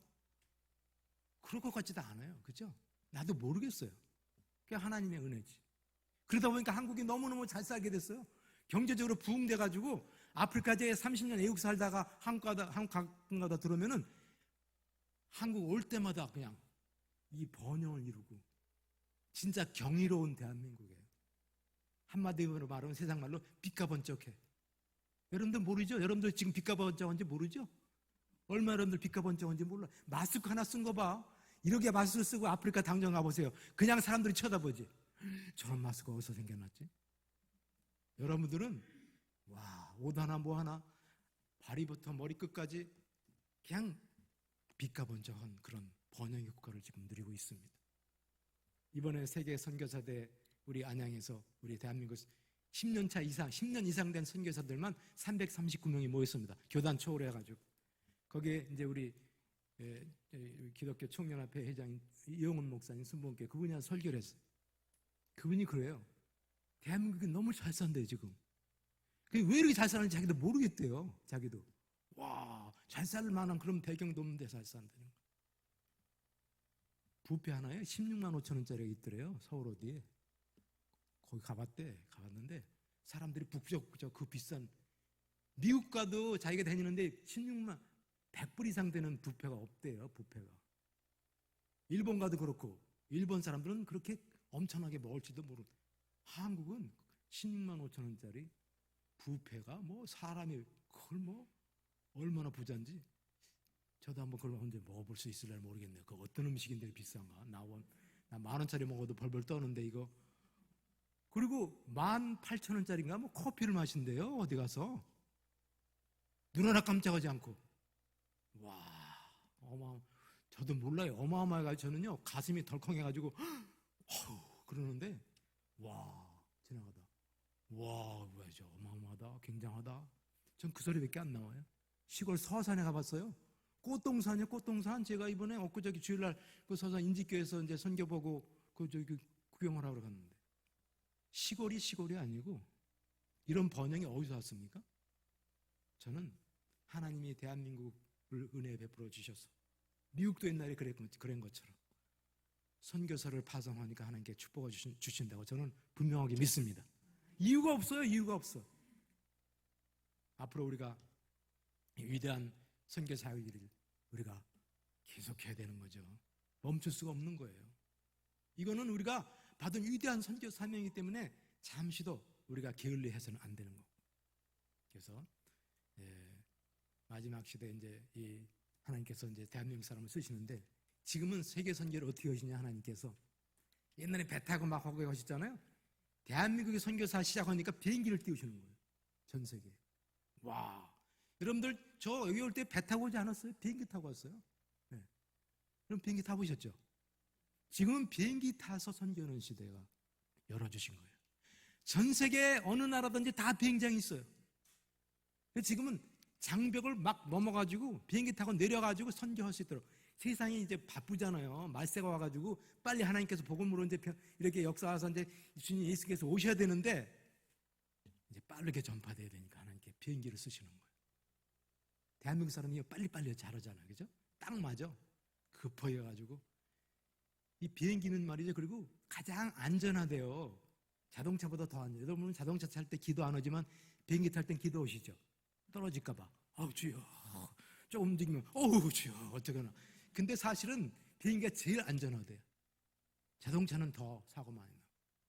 그럴 것 같지도 않아요. 그죠? 나도 모르겠어요. 그게 하나님의 은혜지. 그러다 보니까 한국이 너무너무 잘 살게 됐어요. 경제적으로 부흥돼가지고 아프리카에 30년 애국 살다가 한국 가다 들어오면은 한국 올 때마다 그냥 이 번영을 이루고 진짜 경이로운 대한민국이에요. 한마디로 말하면 세상 말로 빛과 번쩍해. 여러분들 모르죠? 여러분들 지금 빛과 번쩍한지 모르죠? 얼마 여러분들 빛과 번쩍한지 몰라. 마스크 하나 쓴 거 봐. 이렇게 마스크 쓰고 아프리카 당정 가보세요. 그냥 사람들이 쳐다보지. 저런 마스크가 어디서 생겨났지? 여러분들은 와, 옷 하나 뭐 하나 발이부터 머리끝까지 그냥 빛과 번쩍한 그런 번영의 효과를 지금 누리고 있습니다. 이번에 세계 선교사대 우리 안양에서 우리 대한민국 10년 이상 된 선교사들만 339명이 모였습니다. 교단 초월해 가지고 거기에 이제 우리 기독교 청년합회 회장인 이용훈 목사님 순복음교회 그분이 한 설교를 했어요. 그분이 그래요. 대한민국이 너무 잘 산대요 지금. 왜 이렇게 잘 사는지 자기도 모르겠대요. 자기도. 와, 잘 살 만한 그런 배경도 없는데 잘 산다는 거. 부페 하나에 16만 5천 원짜리가 있더래요. 서울 어디에. 거기 가봤는데 사람들이 북적북적 그 비싼 미국 가도 자기가 다니는데 16만 100불 이상 되는 부페가 없대요. 부페가. 일본 가도 그렇고 일본 사람들은 그렇게 엄청나게 먹을지도 모르고 한국은 16만 5천 원짜리 부페가 뭐 사람이 그걸 뭐 얼마나 부자인지 저도 한번 그걸 언제 먹어볼 수 있을지 모르겠네요. 그 어떤 음식인데 비싼가? 나 10,000원짜리 먹어도 벌벌 떠는데 이거. 그리고 18,000원짜리인가 뭐 커피를 마신대요. 어디 가서 눈 하나 깜짝하지 않고. 와, 저도 몰라요. 어마어마해가지고 저는요 가슴이 덜컹해가지고 그러는데 와 지나가다 와 뭐야 저 어마어마하다 굉장하다. 전 그 소리밖에 안 나와요. 시골 서산에 가봤어요. 꽃동산이요, 꽃동산. 제가 이번에 엊그저께 주일날 그 서산 인지교에서 이제 선교 보고 그 저기 구경을 하러 갔는데 시골이 아니고 이런 번영이 어디서 왔습니까? 저는 하나님이 대한민국을 은혜 베풀어 주셔서 미국도 옛날에 그런 것처럼 선교사를 파송하니까 하나님께 축복을 주신다고 저는 분명하게 믿습니다. 이유가 없어요. 이유가 없어. 앞으로 우리가 위대한 선교 사역을 우리가 계속해야 되는 거죠. 멈출 수가 없는 거예요. 이거는 우리가 받은 위대한 선교 사명이기 때문에 잠시도 우리가 게을리해서는 안 되는 거고. 그래서 마지막 시대에 이제 이 하나님께서 이제 대한민국 사람을 쓰시는데 지금은 세계 선교를 어떻게 하시냐 하나님께서 옛날에 배 타고 막 하고 하셨잖아요. 대한민국의 선교사 시작하니까 비행기를 띄우시는 거예요. 전 세계에. 와, 여러분들 저 여기 올 때 배 타고 오지 않았어요? 비행기 타고 왔어요. 네. 그럼 비행기 타보셨죠? 지금은 비행기 타서 선교하는 시대가 열어주신 거예요. 전 세계 어느 나라든지 다 비행장이 있어요. 지금은 장벽을 막 넘어가지고 비행기 타고 내려가지고 선교할 수 있도록. 세상이 이제 바쁘잖아요. 말세가 와가지고 빨리 하나님께서 복음으로 이제 이렇게 역사와서 이제 주님 예수께서 오셔야 되는데 이제 빠르게 전파돼야 되니까 하나님께 비행기를 쓰시는 거예요. 대한민국 사람이 빨리빨리 잘하잖아요. 그죠? 딱 맞아. 급해가지고. 이 비행기는 말이죠. 그리고 가장 안전하대요. 자동차보다 더 안전해요. 여러분 자동차 탈 때 기도 안 오지만 비행기 탈 땐 기도 오시죠? 떨어질까봐. 아우 주여. 조금 움직이면 어우 주여 어쩌거나. 근데 사실은 비행기가 제일 안전하대요. 자동차는 더 사고 많이 나고.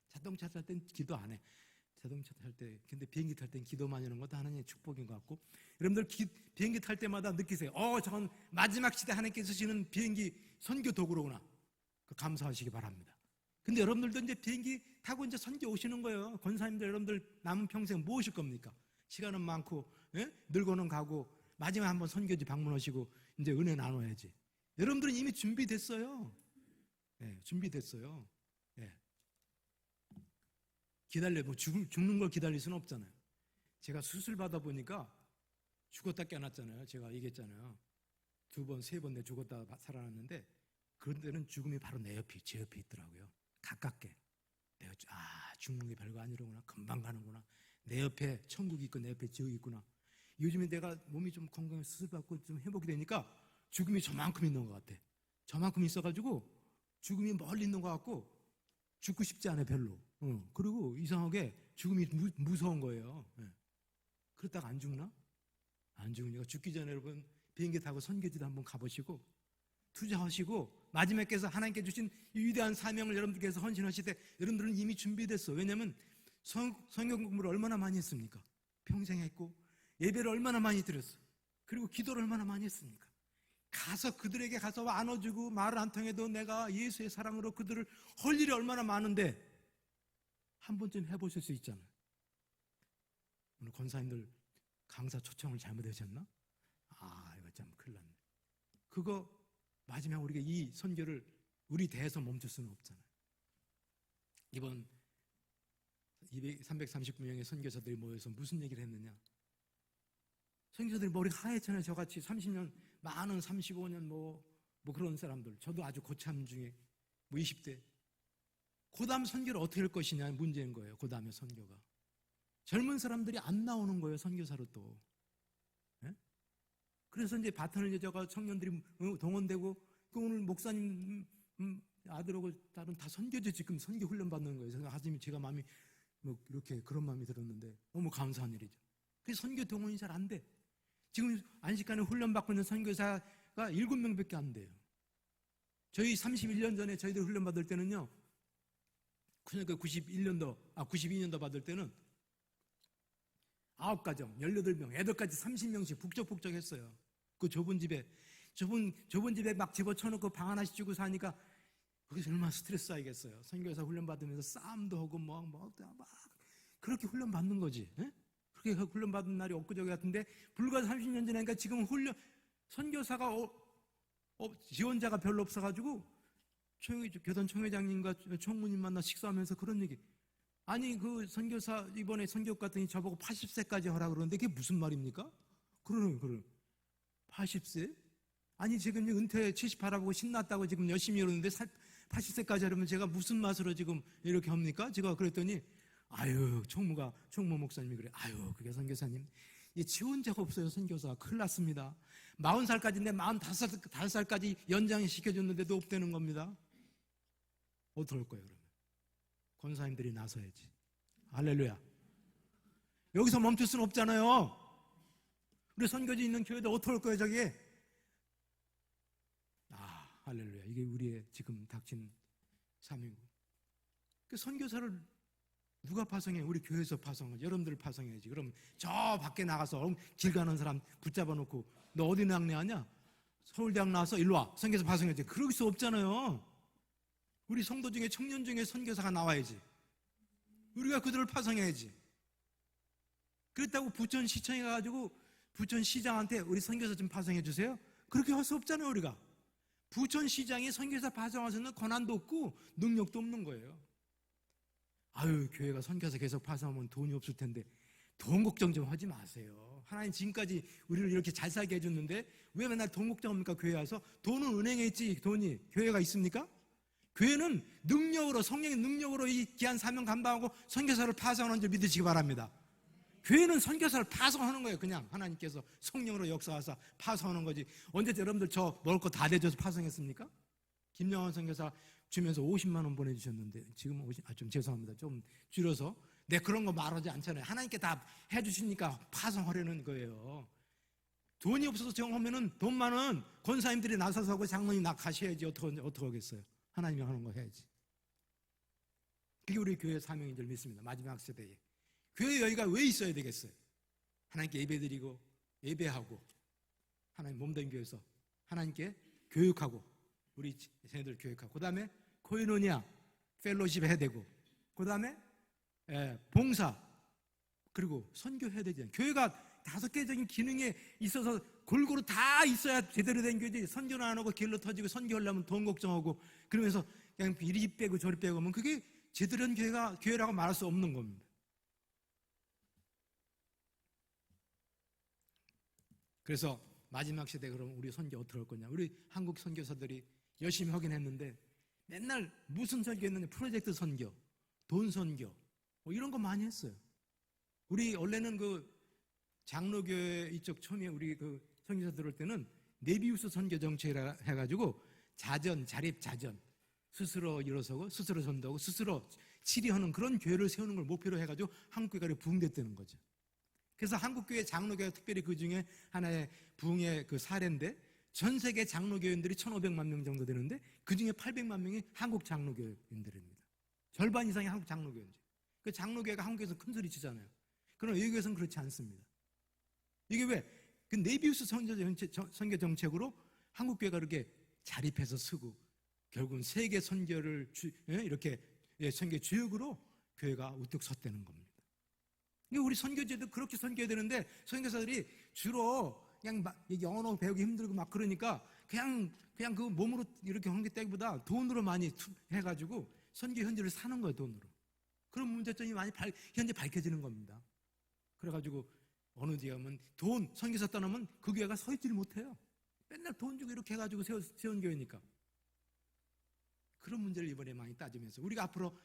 자동차 탈 땐 기도 안 해. 자동차 탈 때. 근데 비행기 탈 땐 기도 많이 하는 것도 하나님의 축복인 것 같고. 여러분들 비행기 탈 때마다 느끼세요. 저건 마지막 시대 하나님께서 쓰시는 비행기 선교 도구로구나. 감사하시기 바랍니다. 근데 여러분들도 이제 비행기 타고 이제 선교 오시는 거예요. 권사님들 여러분들 남은 평생 뭐 오실 겁니까? 시간은 많고, 늙어는 가고, 마지막에 한번 선교지 방문하시고, 이제 은혜 나눠야지. 여러분들은 이미 준비됐어요. 준비됐어요. 뭐 죽는 걸 기다릴 수는 없잖아요. 제가 수술 받아 보니까 죽었다 깨어났잖아요. 제가 얘기했잖아요. 2번, 3번 내 죽었다 살아났는데 그런 데는 죽음이 바로 내 옆에, 제 옆에 있더라고요. 가깝게. 내가 죽는 게 별거 아니로구나. 금방 가는구나. 내 옆에 천국이 있고 내 옆에 지옥이 있구나. 요즘에 내가 몸이 좀 건강해 수술받고 좀 회복이 되니까 죽음이 저만큼 있는 것 같아. 저만큼 있어가지고 죽음이 멀리 있는 것 같고 죽고 싶지 않아 별로. 그리고 이상하게 죽음이 무서운 거예요. 그러다가 안 죽나? 안 죽으니까 죽기 전에 여러분 비행기 타고 선교지도 한번 가보시고 투자하시고 마지막에서 하나님께 주신 이 위대한 사명을 여러분들께서 헌신하실 때 여러분들은 이미 준비됐어. 왜냐하면 성경 공부를 얼마나 많이 했습니까? 평생 했고 예배를 얼마나 많이 드렸어. 그리고 기도를 얼마나 많이 했습니까? 가서 그들에게 가서 안아주고 말을 안 통해도 내가 예수의 사랑으로 그들을 할 일이 얼마나 많은데 한 번쯤 해보실 수 있잖아요. 오늘 권사님들 강사 초청을 잘못하셨나? 이거 참 큰일 났네. 그거 마지막 우리가 이 선교를 우리 대에서 멈출 수는 없잖아요. 이번 339명의 선교사들이 모여서 무슨 얘기를 했느냐? 선교사들이 머리가 하얗잖아요. 저같이 30년, 많은 35년 뭐 그런 사람들. 저도 아주 고참 중에 20대. 그 다음 선교를 어떻게 할 것이냐 문제인 거예요. 그 다음에 선교가. 젊은 사람들이 안 나오는 거예요. 선교사로 또. 예? 그래서 이제 바톤을 이제 저가 청년들이 동원되고 오늘 목사님 아들하고 딸은 다 선교지 지금 선교 훈련 받는 거예요. 그래서 하지만 제가 마음이 뭐 이렇게 그런 마음이 들었는데 너무 감사한 일이죠. 그래서 선교 동원이 잘 안 돼. 지금 안식관에 훈련 받고 있는 선교사가 7명밖에 안 돼요. 저희 31년 전에 저희들 훈련 받을 때는요. 그러니까 92년도 받을 때는 9가정, 18명, 애들까지 30명씩 북적북적 했어요. 그 좁은 집에 막 집어쳐놓고 방 하나씩 주고 사니까 거기서 얼마나 스트레스 쌓이겠어요. 선교사 훈련 받으면서 싸움도 하고 막 그렇게 훈련 받는 거지. 에? 그렇게 훈련 받은 날이 엊그저께 같은데 불과 30년 전이니까 지금 선교사가 지원자가 별로 없어가지고 교단 총회장님과 총무님 만나 식사하면서 그런 얘기. 아니 그 선교사 이번에 선교 갔더니 저보고 80세까지 하라 그러는데 그게 무슨 말입니까? 그러는 80세? 아니 지금 은퇴 78하고 신났다고 지금 열심히 이러는데 80세까지 하려면 제가 무슨 맛으로 지금 이렇게 합니까? 제가 그랬더니 총무 목사님이 그래. 그게 선교사님 이 지원자가 없어요. 선교사 큰일 났습니다. 40살까지인데 45살까지 연장이 시켜줬는데도 없다는 겁니다. 어떡할 거예요 그러면? 권사님들이 나서야지. 할렐루야. 여기서 멈출 수는 없잖아요. 우리 선교지 있는 교회도 어떡할 거예요 저기? 할렐루야. 이게 우리의 지금 닥친 사명이고. 그 선교사를 누가 파송해? 우리 교회에서 파송하지. 여러분들 파송해야지. 그럼 저 밖에 나가서 길 가는 사람 붙잡아 놓고 너 어디 낙내하냐? 서울대학 나와서 일로 와. 선교사 파송해야지. 그럴 수 없잖아요. 우리 성도 중에 청년 중에 선교사가 나와야지. 우리가 그들을 파송해야지. 그렇다고 부천시청에 가가지고 부천시장한테 우리 선교사 좀 파송해 주세요. 그렇게 할 수 없잖아요 우리가. 부천시장이 선교사 파송할 수 있는 권한도 없고 능력도 없는 거예요. 교회가 선교사 계속 파송하면 돈이 없을 텐데 돈 걱정 좀 하지 마세요. 하나님 지금까지 우리를 이렇게 잘 살게 해줬는데 왜 맨날 돈 걱정합니까? 교회 와서. 돈은 은행에 있지 돈이 교회가 있습니까? 교회는 능력으로, 성령의 능력으로 이 귀한 사명 감당하고 선교사를 파송하는 줄 믿으시기 바랍니다. 교회는 선교사를 파송하는 거예요. 그냥 하나님께서 성령으로 역사하사 파송하는 거지. 언제 여러분들 저 먹을 거 다 대줘서 파송했습니까? 김영환 선교사 주면서 50만 원 보내주셨는데 지금 좀 죄송합니다. 좀 줄여서 그런 거 말하지 않잖아요. 하나님께 다 해주시니까 파송하려는 거예요. 돈이 없어서 정하면은 돈 많은 권사님들이 나서서 하고 장로님 가셔야지. 어떻게 하겠어요? 하나님이 하는 거 해야지. 그게 우리 교회 사명인 줄 믿습니다. 마지막 세대에. 교회 여기가 왜 있어야 되겠어요? 하나님께 예배드리고 예배하고 하나님 몸된 교회에서 하나님께 교육하고 우리 자녀들 교육하고 그 다음에 코이노니아 펠로십 해야 되고 그 다음에 봉사 그리고 선교해야 되잖아요. 교회가 5개적인 기능에 있어서 골고루 다 있어야 제대로 된 교회지. 선교는 안 하고 길로 터지고 선교하려면 돈 걱정하고 그러면서 그냥 이리 빼고 저리 빼고 하면 그게 제대로 된 교회라고 말할 수 없는 겁니다. 그래서 마지막 시대 그럼 우리 선교 어떻게 할 거냐? 우리 한국 선교사들이 열심히 하긴 했는데 맨날 무슨 설교했는지 프로젝트 선교, 돈 선교 뭐 이런 거 많이 했어요. 우리 원래는 그 장로교회 이쪽 처음에 우리 그 선교사 들어올 때는 네비우스 선교 정책이라 해가지고 자전, 자립 자전, 스스로 일어서고 스스로 전도하고 스스로 치리하는 그런 교회를 세우는 걸 목표로 해가지고 한국교회가 부흥됐다는 거죠. 그래서 한국교회 장로교회가 특별히 그 중에 하나의 부흥의 그 사례인데, 전 세계 장로교인들이 1,500만 명 정도 되는데 그 중에 800만 명이 한국 장로교인들입니다. 절반 이상이 한국 장로교인들. 그 장로교회가 한국에서 큰 소리 치잖아요. 그러나 외국에서는 그렇지 않습니다. 이게 왜? 그 네비우스 선교 정책으로 한국교회가 이렇게 자립해서 쓰고 결국은 세계 선교를 이렇게 선교 주역으로 교회가 우뚝 섰다는 겁니다. 우리 선교지도 그렇게 선교해야 되는데 선교사들이 주로 그냥 막 영어 배우기 힘들고 막 그러니까 그냥 그 몸으로 이렇게 하는 게 때보다 돈으로 많이 해가지고 선교 현지를 사는 거예요, 돈으로. 그런 문제점이 많이 현재 밝혀지는 겁니다. 그래가지고 어느 데 가면 돈, 선교사 떠나면 그 교회가 서 있지를 못해요. 맨날 돈 주고 이렇게 해가지고 세운 교회니까. 그런 문제를 이번에 많이 따지면서 우리가 앞으로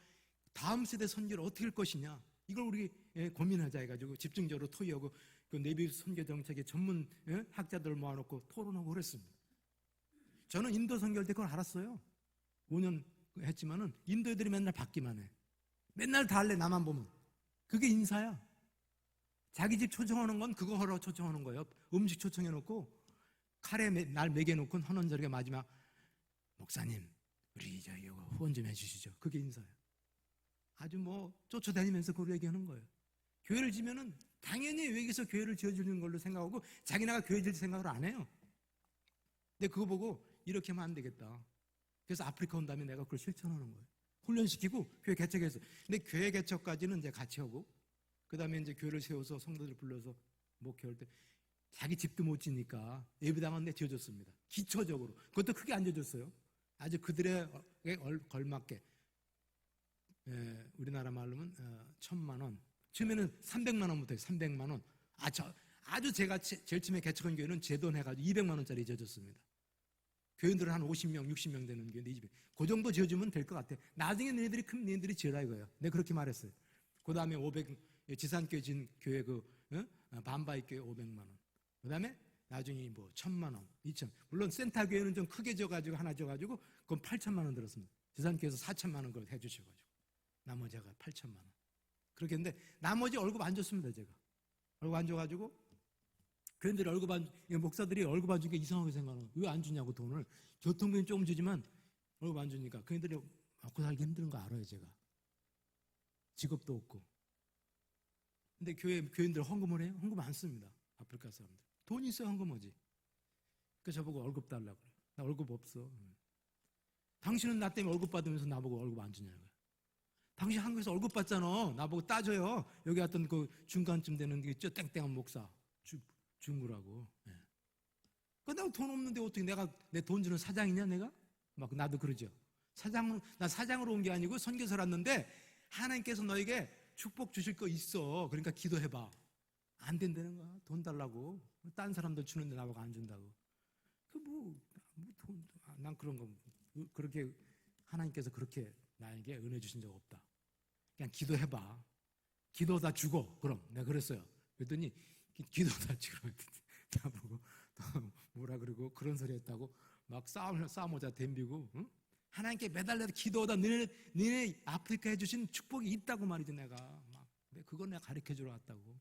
다음 세대 선교를 어떻게 할 것이냐, 이걸 우리 고민하자 해가지고 집중적으로 토의하고 그 네비우스 선교 정책의 전문 학자들 모아놓고 토론하고 그랬습니다. 저는 인도 선교할 때 그걸 알았어요. 5년 했지만은 인도 애들이 맨날 받기만 해. 맨날 다 할래, 나만 보면. 그게 인사야. 자기 집 초청하는 건 그거 하러 초청하는 거예요. 음식 초청해놓고 칼에 날 먹여놓고 헌원절에 마지막 목사님 우리 저 이거 후원 좀 해주시죠. 그게 인사예요. 아주 뭐 쫓아다니면서 그걸 얘기하는 거예요. 교회를 지면은 당연히 외국에서 교회를 지어주는 걸로 생각하고 자기네가 교회 질 생각을 안 해요. 근데 그거 보고 이렇게 하면 안 되겠다. 그래서 아프리카 온 다음에 내가 그걸 실천하는 거예요. 훈련시키고 교회 개척해서. 근데 교회 개척까지는 이제 같이 하고 그 다음에 이제 교회를 세워서 성도들 불러서 목회할 때 자기 집도 못 지니까 예배당은 내 지어줬습니다. 기초적으로. 그것도 크게 안 지어줬어요. 아주 그들의 걸맞게. 우리나라 말로는 1,000만 원. 처음에는 300만 원부터 해요. 300만 원. 아주 제가 제일 처음에 개척한 교회는 제 돈 해가지고 200만 원짜리 지어줬습니다. 교인들은 한 50명, 60명 되는 교회인데 200. 그 정도 지어주면 될 것 같아. 나중에 너희들이 큰 너희들이 지어라 이거예요. 내가 그렇게 말했어요. 그 다음에 500, 지산교회 진 교회 반바이 교회 500만 원. 그 다음에 나중에 뭐 1,000만 원, 2천. 물론 센터 교회는 좀 크게 져가지고 하나 져가지고 그건 8천만 원 들었습니다. 지산교회에서 4천만 원 그걸 해주셔가지고 나머지가 8천만 원. 그렇게 했는데 나머지 월급 안 줬습니다. 제가 월급 안 줘가지고 교인들이 목사들이 월급 안 주니까 이상하게 생각하는 거예요. 왜 안 주냐고 돈을. 교통비는 조금 주지만 월급 안 주니까 교인들이 먹고 살기 힘든 거 알아요. 제가 직업도 없고. 근데 교인들 헌금을 해요? 헌금 안 씁니다. 아프리카 사람들 돈 있어야 헌금하지. 그래서 저보고 월급 달라고 그래요. 나 월급 없어. 당신은 나 때문에 월급 받으면서 나보고 월급 안 주냐고요. 당신 한국에서 월급 받잖아. 나보고 따져요. 여기 왔던 그 중간쯤 되는 게 있죠. 땡땡한 목사 중구라고. 내가 돈 없는데 어떻게 내가 내 돈 주는 사장이냐 내가? 막 나도 그러죠. 나 사장으로 온 게 아니고 선교사로 왔는데 하나님께서 너에게 축복 주실 거 있어. 그러니까 기도해봐. 안 된다는 거야. 돈 달라고. 딴 사람들 주는데 나보고 안 준다고. 난 그런 거 그렇게 하나님께서 그렇게 나에게 은혜 주신 적 없다. 그냥 기도해봐. 기도다 주고. 그럼 내가 그랬어요. 그랬더니 기도다 주고 나보고 뭐라 그러고 그런 소리 했다고 막 싸우자 덤비고. 응? 하나님께 매달려서 기도하다 너네 아프리카에 주신 축복이 있다고 말이지. 내가 그거 내가 가르쳐 주러 왔다고.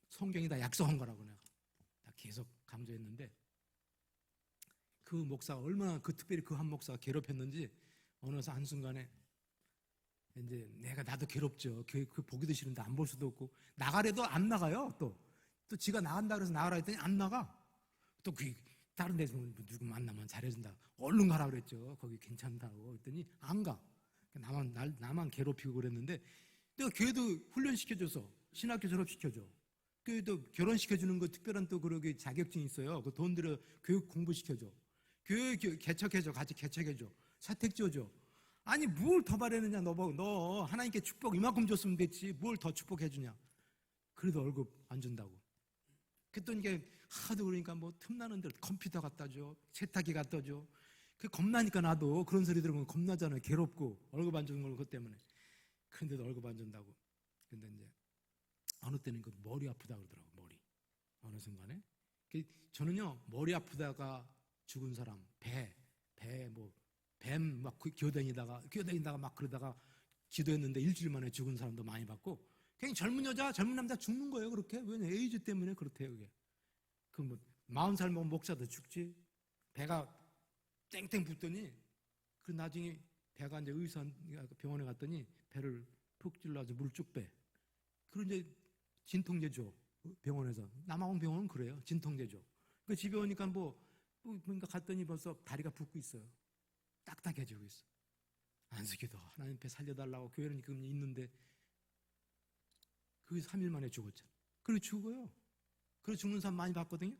성경이 다 약속한 거라고 내가 계속 강조했는데 그 목사가 얼마나 특별히 그 한 목사가 괴롭혔는지 어느 한순간에 이제 나도 괴롭죠. 그 보기도 싫은데 안 볼 수도 없고 나가래도 안 나가요. 또 지가 나간다 그래서 나가라 했더니 안 나가. 또 다른 데서 누구 만나면 잘해준다. 얼른 가라 그랬죠. 거기 괜찮다고 했더니 안 가. 나만 괴롭히고 그랬는데 내가 걔도 훈련시켜줘서 신학교 졸업시켜줘. 교회도 결혼시켜주는 거 특별한 또 그러게 자격증이 있어요. 그 돈 들여 교육 공부시켜줘. 교회 개척해줘. 같이 개척해줘. 사택 지어줘. 아니 뭘 더 바라느냐. 너 하나님께 축복 이만큼 줬으면 됐지. 뭘 더 축복해주냐. 그래도 월급 안 준다고. 그랬더니 이게 하도 그러니까 뭐 틈나는 대로 컴퓨터 갖다 줘. 세탁기 갖다 줘. 그 겁나니까 나도 그런 소리 들으면 겁나잖아요. 괴롭고 월급 안 주는 걸 그것 때문에. 그런데도 월급 안 준다고. 근데 이제 어느 때는 그 머리 아프다 그러더라고. 머리. 어느 순간에. 저는요 머리 아프다가 죽은 사람, 뱀 막 기어다니다가 막 그러다가 기도했는데 일주일 만에 죽은 사람도 많이 봤고, 그냥 젊은 여자, 젊은 남자 죽는 거예요. 그렇게. 왜냐 에이즈 때문에 그렇대요. 그게. 그 뭐 40살 먹은 목사도 죽지. 배가 땡땡 붙더니 그 나중에 배가 이제 병원에 갔더니 배를 푹 찔러서 물 쭉 빼. 그런 이제 진통제 줘. 병원에서. 남아공 병원은 그래요. 진통제 줘. 그 집에 오니까 뭔가 갔더니 벌써 다리가 붓고 있어요. 딱딱해지고 있어. 안수기도 하나님 앞에 살려달라고 교회는 지금 있는데 그게 3일 만에 죽었잖아. 그리고 죽어요. 그리고 죽는 사람 많이 봤거든요.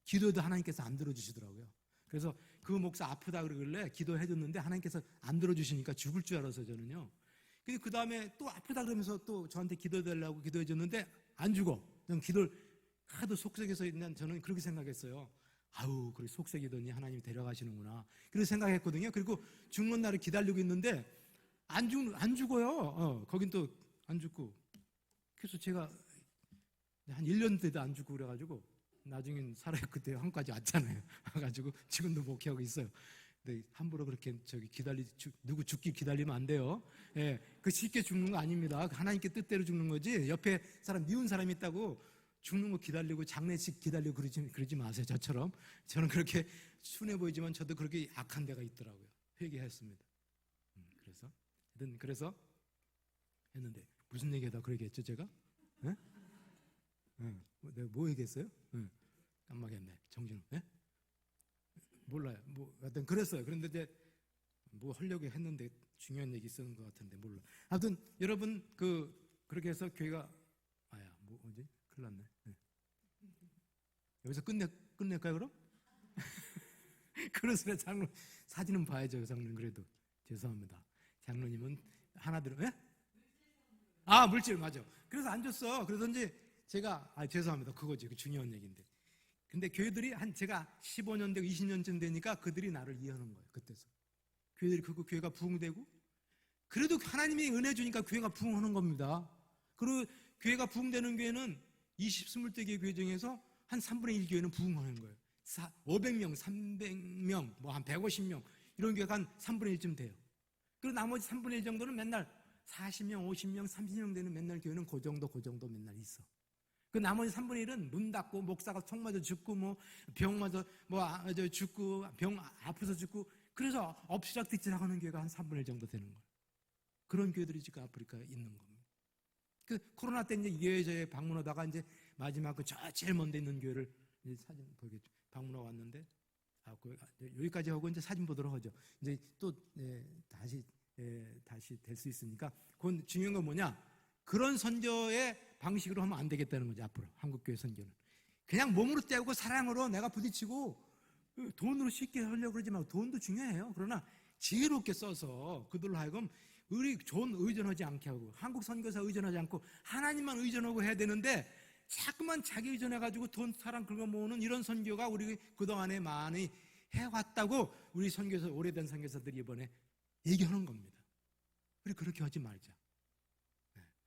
기도해도 하나님께서 안 들어주시더라고요. 그래서 그 목사 아프다 그러길래 기도해줬는데 하나님께서 안 들어주시니까 죽을 줄 알아서 저는요. 근데 그 다음에 또 아프다 그러면서 또 저한테 기도해달라고 기도해줬는데 안 죽어. 저는 기도를 하도 속삭여서 저는 그렇게 생각했어요. 아우, 그래 속삭이더니 하나님이 데려가시는구나. 그렇게 생각했거든요. 그리고 죽는 날을 기다리고 있는데 안 죽어요. 거긴 또 안 죽고. 그래서 제가 한 1년 돼도 안 죽고 그래가지고 나중엔 살아요. 그때 한국까지 왔잖아요. 와가지고 지금도 목회하고 있어요. 근데 함부로 그렇게 누구 죽기 기다리면 안 돼요. 예, 그 쉽게 죽는 거 아닙니다. 하나님께 뜻대로 죽는 거지. 옆에 사람 미운 사람이 있다고 죽는 거 기다리고 장례식 기다리고 그러지 마세요. 저처럼. 저는 그렇게 순해 보이지만 저도 그렇게 악한 데가 있더라고요. 회개했습니다. 그래서 했는데 무슨 얘기하다 그러게 했죠 제가? 예? 내가 뭐 얘기했어요? 깜빡했네. 정신을. 예? 몰라요. 하여튼 그랬어요. 그런데 이제 뭐 하려고 했는데 중요한 얘기 쓰는 것 같은데 몰라. 하여튼 여러분 그렇게 해서 교회가 뭐지? 큰일 났네. 네. 여기서 끝낼까요 그럼? 그래서 장로님 사진은 봐야죠. 장로님 그래도 죄송합니다. 장로님은 하나 들어. 예? 물질 맞아. 그래서 안 줬어. 그러던지 제가 죄송합니다. 그거지. 그 중요한 얘기인데. 근데 교회들이 제가 15년 되고 20년쯤 되니까 그들이 나를 이해하는 거예요. 그때서 교회가 부흥되고, 그래도 하나님이 은혜 주니까 교회가 부흥하는 겁니다. 그리고 교회가 부흥되는 교회는 20-20대 교회 중에서 한 3분의 1 교회는 부흥하는 거예요. 500명, 300명, 한 150명 이런 교회가 한 3분의 1쯤 돼요. 그리고 나머지 3분의 1 정도는 맨날 40명, 50명, 30명 되는 맨날 교회는 그 정도 맨날 있어. 그 나머지 3분의 1은 문 닫고 목사가 총 맞아 죽고 병 맞아 죽고 병 아파서 죽고, 그래서 엎치락뒤치락 하는 교회가 한 3분의 1 정도 되는 거예요. 그런 교회들이 지금 아프리카에 있는 겁니다. 그 코로나 때 이제 예외에 방문하다가 이제 마지막 제일 먼 데 있는 교회를 이제 사진 보겠죠. 방문하고 왔는데 여기까지 하고 이제 사진 보도록 하죠. 이제 또 다시 될 수 있으니까. 그건 중요한 건 뭐냐? 그런 선교의 방식으로 하면 안 되겠다는 거죠. 앞으로 한국교회 선교는 그냥 몸으로 때우고 사랑으로 내가 부딪히고 돈으로 쉽게 하려고 그러지 말고, 돈도 중요해요. 그러나 지혜롭게 써서 그들로 하여금 돈 의존하지 않게 하고, 한국 선교사 의존하지 않고 하나님만 의존하고 해야 되는데 자꾸만 자기 의존해가지고 돈 사랑 긁어 모으는 이런 선교가 우리 그동안에 많이 해왔다고 우리 선교사, 오래된 선교사들이 이번에 얘기하는 겁니다. 우리 그렇게 하지 말자.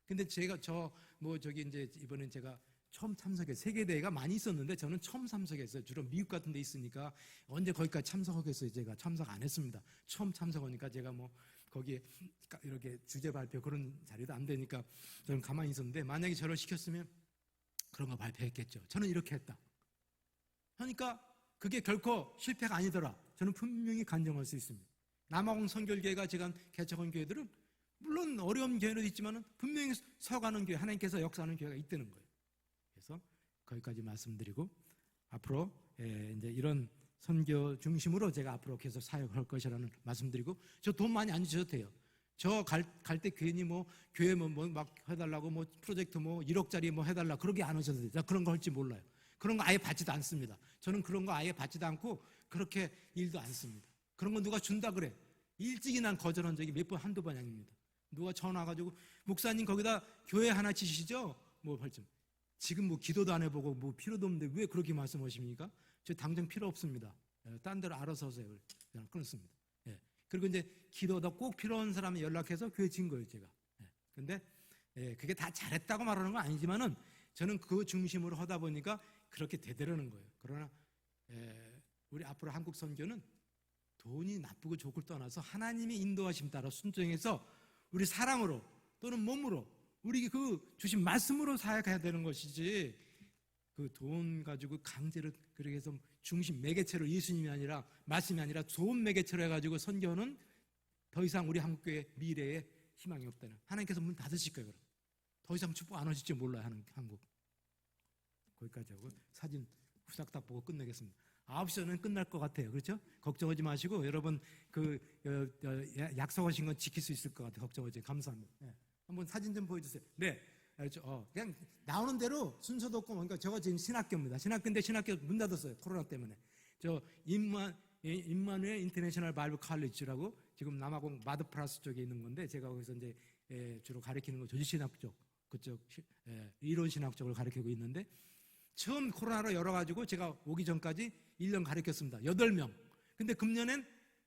근데 제가 이제 이번엔 제가 처음 참석해, 세계대회가 많이 있었는데 저는 처음 참석했어요. 주로 미국 같은 데 있으니까 언제 거기까지 참석하겠어요. 제가 참석 안 했습니다. 처음 참석하니까 제가 거기에 이렇게 주제 발표 그런 자리도 안 되니까 저는 가만히 있었는데, 만약에 저를 시켰으면 그런 거 발표했겠죠. 저는 이렇게 했다. 그러니까 그게 결코 실패가 아니더라. 저는 분명히 간증할 수 있습니다. 남아공 선결교회가 제가 개척한 교회들은 물론 어려운 교회는 있지만 분명히 서가는 교회, 하나님께서 역사하는 교회가 있다는 거예요. 그래서 거기까지 말씀드리고, 앞으로 이제 이런 선교 중심으로 제가 앞으로 계속 사역할 것이라는 말씀드리고, 저 돈 많이 안 주셔도 돼요. 저 갈 때 괜히 교회 막 해달라고 프로젝트 1억짜리 해달라 그러게 안 하셔도 돼요. 그런 거 할지 몰라요. 그런 거 아예 받지도 않습니다. 저는 그런 거 아예 받지도 않고 그렇게 일도 안 씁니다. 그런 거 누가 준다 그래. 일찍이 난 거절한 적이 몇 번, 한두 번이 아닙니다. 누가 전화 와가지고 목사님 거기다 교회 하나 지시죠? 지금 기도도 안 해보고 필요도 없는데 왜 그렇게 말씀하십니까? 저 당장 필요 없습니다. 딴 데로 알아서 하세요. 그냥 끊었습니다. 예. 그리고 이제 기도도 꼭 필요한 사람이 연락해서 교회 진 거예요, 제가. 예. 근데 그게 다 잘했다고 말하는 건 아니지만은 저는 그 중심으로 하다 보니까 그렇게 되더라는 거예요. 그러나 우리 앞으로 한국 선교는 돈이 나쁘고 좋고를 떠나서 하나님의 인도하심 따라 순종해서 우리 사랑으로 또는 몸으로 우리 그 주신 말씀으로 사역해야 되는 것이지, 그 돈 가지고 강제로 그렇게 해서 중심 매개체로 예수님이 아니라 말씀이 아니라 좋은 매개체로 해가지고 선교는 더 이상 우리 한국교회 미래에 희망이 없다는, 하나님께서 문 닫으실 거예요. 그럼 더 이상 축복 안 하실지 몰라요. 한국. 거기까지 하고 사진 후딱딱 보고 끝내겠습니다. 9시는 끝날 것 같아요. 그렇죠? 걱정하지 마시고 여러분 약속하신 건 지킬 수 있을 것 같아요. 걱정하지 마세요. 감사합니다. 네. 한번 사진 좀 보여주세요. 네. 그냥 나오는 대로 순서도 없고, 그러니까 저거 지금 신학교입니다. 신학교인데 신학교 문 닫았어요. 코로나 때문에. 저 임마누엘 인터내셔널 바이블 칼리지라고 지금 남아공 마드프라스 쪽에 있는 건데, 제가 거기서 이제 주로 가르치는 거 조지신학 쪽, 그쪽 이론 신학 쪽을 가르치고 있는데, 처음 코로나로 열어가지고 제가 오기 전까지 1년 가르쳤습니다. 8명. 근데 금년엔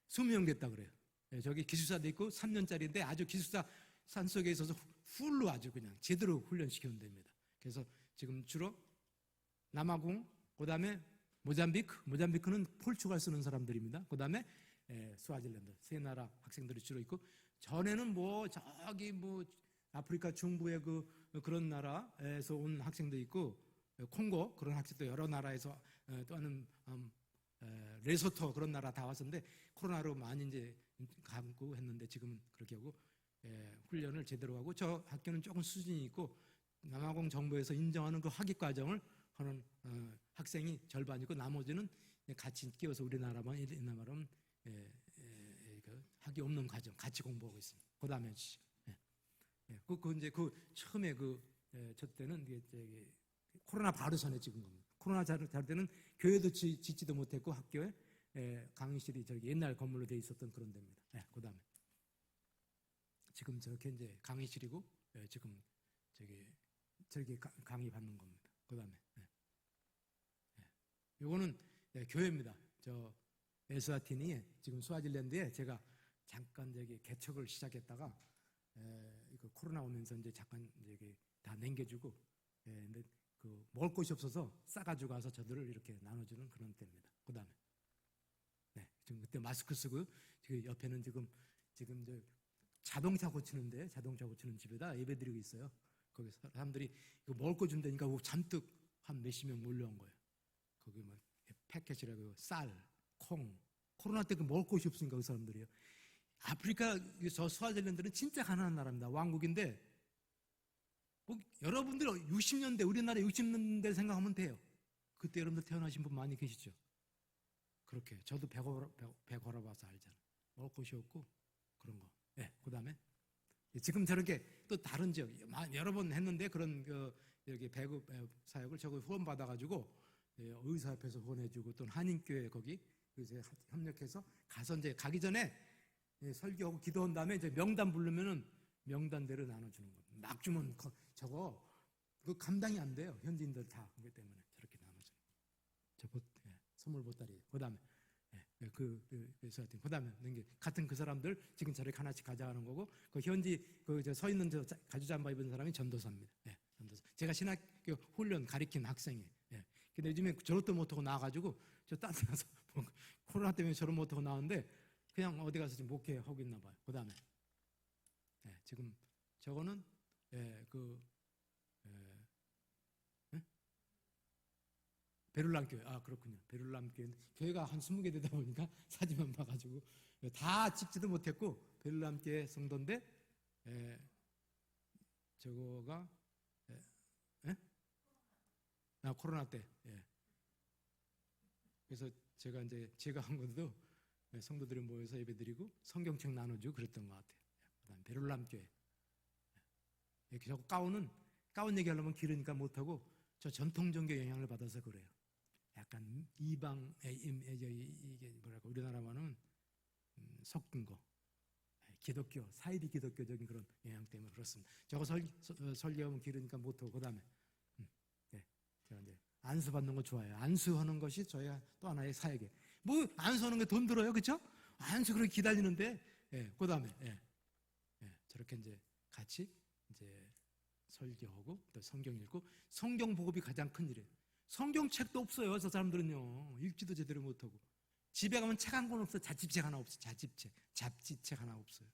20명 됐다 그래요. 저기 기숙사도 있고 3년짜리인데 아주 기숙사 산속에 있어서 풀로 아주 그냥 제대로 훈련시키면 됩니다. 그래서 지금 주로 남아공, 그 다음에 모잠비크는 포르투갈 쓰는 사람들입니다. 그 다음에 스와질랜드, 세 나라 학생들이 주로 있고, 전에는 저기 아프리카 중부의 그런 나라에서 온 학생도 있고, 콩고 그런 학생도 여러 나라에서 또는 레소토 그런 나라 다 왔었는데, 코로나로 많이 이제 가고 했는데 지금은 그렇게 하고 훈련을 제대로 하고, 저 학교는 조금 수준이 있고 남아공 정부에서 인정하는 그 학위 과정을 하는 학생이 절반이고, 나머지는 같이 끼워서 우리나라만 학위 없는 과정 같이 공부하고 있습니다. 그 다음에 이제 처음에 저 때는 코로나 바로 전에 찍은 겁니다. 코로나 잘 때는 교회도 짓지도 못했고 학교에 강의실이 저기 옛날 건물로 돼 있었던 그런 데입니다. 그 다음에 지금 저렇게 이제 강의실이고, 지금 저기 강의 받는 겁니다. 그 다음에 요거는 교회입니다. 저 에스와티니 지금 스와질랜드에 제가 잠깐 저기 개척을 시작했다가 이거 코로나 오면서 이제 잠깐 저기 다 남겨주고, 근데 먹을 것이 없어서 싸가지고 가서 저들을 이렇게 나눠주는 그런 때입니다. 그 다음에 지금 그때 마스크 쓰고, 지금 옆에는 지금 저 자동차 고치는 집에다 예배드리고 있어요. 거기 사람들이 이거 먹을 거 준다니까 잔뜩 한 몇십 명 몰려온 거예요. 거기 패키지라고 쌀, 콩. 코로나 때 먹을 것이 없으니까 그 사람들이요. 아프리카 저 스와질랜드는 진짜 가난한 나라입니다. 왕국인데 여러분들 60년대 우리나라 60년대 생각하면 돼요. 그때 여러분들 태어나신 분 많이 계시죠? 그렇게 저도 배 걸어봐서 알잖아요. 먹을 것이 없고 그런 거. 그 다음에 지금 저렇게 또 다른 지역 여러 번 했는데, 그런 여기 배급 사역을 저거 후원 받아가지고 의사협회에서 후원해주고, 또 한인교회 거기 협력해서 가서 이제 가기 전에 설교하고 기도한 다음에 이제 명단 부르면은 명단대로 나눠주는 거예요. 막 주면 저거 감당이 안 돼요. 현지인들 다 그렇기 때문에 저렇게 나눠주는 거예요. 선물 보따리. 그 다음에 그 다음에 같은 그 사람들 지금 저렇게 하나씩 가져가는 거고, 그 현지 서 있는 저 가죽잠바 입은 사람이 전도사입니다. 전도사. 제가 신학교 훈련 가리킨 학생이에요. 근데 요즘에 저것도 못하고 나와가지고 저 딴 데 가서 코로나 때문에 저를 못하고 나왔는데 그냥 어디 가서 지금 목회하고 있나 봐요. 그 다음에 지금 저거는 베를람 교회. 그렇군요. 베를람 교회가 한 20개 되다 보니까 사진만 봐가지고 다 찍지도 못했고, 베를람 교회 성도인데 저거가 코로나 때. 그래서 제가 한 것도 성도들이 모여서 예배드리고 성경책 나눠주고 그랬던 것 같아요. 그다음 베를람 교회. 이렇게 저 가운 얘기하려면 길으니까 못하고, 저 전통 종교 영향을 받아서 그래요. 약간 이방 이게 뭐랄까 우리나라만은 섞은 거, 기독교 사이비 기독교적인 그런 영향 때문에 그렇습니다. 저거 설교하면 길으니까 못하고, 그다음에 제가 이제 안수 받는 거 좋아해요. 안수하는 것이 저희가 또 하나의 사역이에요. 뭐 안수 하는 게 돈 들어요, 그렇죠? 안수 그렇게 기다리는데, 그다음에 저렇게 이제 같이 이제 설교하고 또 성경 읽고 성경 보급이 가장 큰 일이에요. 성경책도 없어요, 저 사람들은요. 읽지도 제대로 못하고 집에 가면 책 한 권 없어. 자집책 하나 없어. 잡지책 하나 없어요.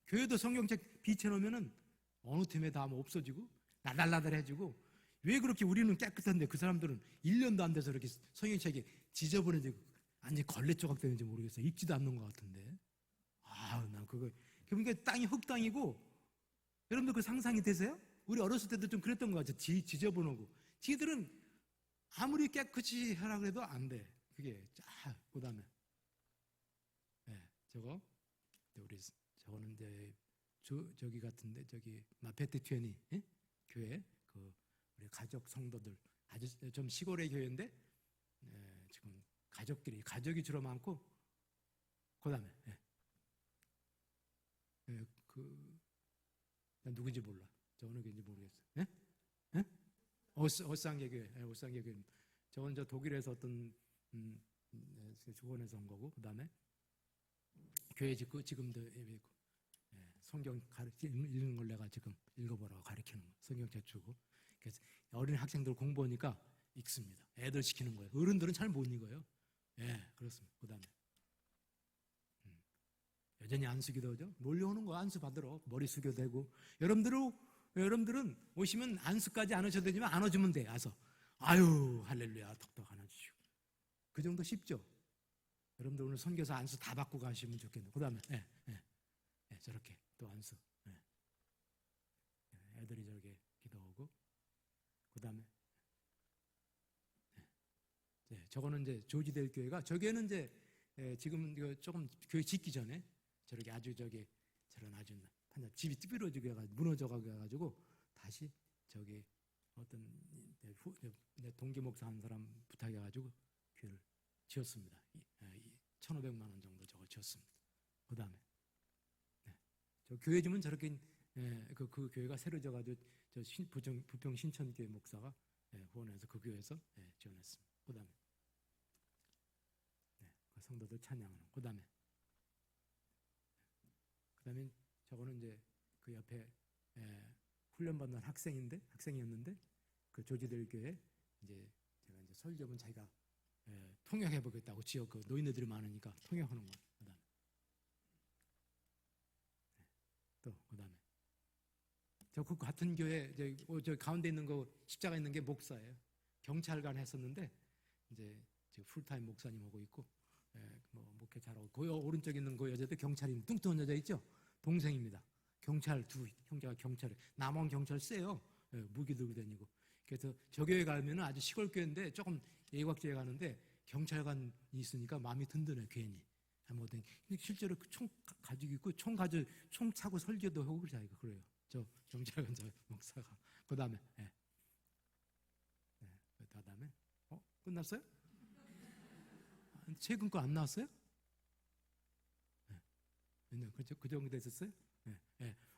교회도 성경책 비춰놓으면은 어느 틈에 다 뭐 없어지고 나달나달해지고. 왜 그렇게 우리는 깨끗한데 그 사람들은 1년도 안 돼서 이렇게 성경책이 지저분해지고 완전히 걸레 조각 되는지 모르겠어요. 읽지도 않는 것 같은데. 난 그거 그러니까 땅이 흙땅이고. 여러분들 그 상상이 되세요? 우리 어렸을 때도 좀 그랬던 것 같아요. 지저분하고. 지들은 아무리 깨끗이 하라고 해도 안 돼. 그게 그 다음에 저거는 이제 저기 같은데 저기 마페트20 교회 그 우리 가족 성도들 아주 좀 시골의 교회인데 지금 가족이 주로 많고. 그 다음에 난 누군지 몰라. 저 어느 교회인지 모르겠어. 오쌍계교회. 오쌍계교회. 저건 저 독일에서 어떤 주원에서 온 거고. 그 다음에 교회 짓고 지금도 예배고. 성경 읽는 걸 내가 지금 읽어보라고 가르치는 거. 성경책 주고. 그래서 어린 학생들 공부하니까 읽습니다. 애들 시키는 거예요. 어른들은 잘 못 읽어요. 그렇습니다. 그 다음에 여전히 안수기도 하죠. 몰려오는 거 안수 받으러 머리 숙여대고. 여러분들은 오시면 안수까지 안 하셔도 되지만 안아주면 돼. 와서 아유 할렐루야 덕덕 안아주시고. 그 정도 쉽죠. 여러분들 오늘 선교사 안수 다 받고 가시면 좋겠네요. 그 다음에 저렇게 또 안수. 애들이 저렇게 기도하고. 그 다음에 저거는 이제 조지델 교회가, 저기에는 이제 지금 이거 조금 교회 짓기 전에 저렇게 아주 저런 아주 집이 삐뚤어지게 무너져가지고 다시 저기 어떤 동기 목사 한 사람 부탁해가지고 교회를 지었습니다. 1,500만 원 정도 저거 지었습니다. 그 다음에 저 교회 주면 저렇게 그 교회가 새로 져가지고 저 부평 신천교회 목사가 후원해서 그 교회에서 지원했습니다. 그 다음에 그 성도들 찬양하는. 그 다음에 저거는 이제 그 옆에 훈련받는 학생이었는데 그 조지델 교회 제가 이제 설교문 자기가 통역해보겠다고 지역 그 노인네들이 많으니까 통역하는 거. 그 다음에 그 같은 교회 저 가운데 있는 거 십자가 있는 게 목사예요. 경찰관 했었는데 이제 지금 풀타임 목사님 오고 있고. 뭐 목회 잘하고. 그 오른쪽에 있는 그 여자도 경찰인 뚱뚱한 여자 있죠? 동생입니다. 경찰 두 형제가 경찰에 남원 경찰 세요. 무기 들고 다니고. 그래서 저 교회 가면 아주 시골 교회인데 조금 예곽지에 가는데 경찰관이 있으니까 마음이 든든해. 괜히 뭐든 실제로 총 가지고 있고 총 차고 설교도 하고 그래요. 저 경찰관 저 목사가. 그 다음에 끝났어요? 최근 거 안 나왔어요? 그 정도 됐었어요?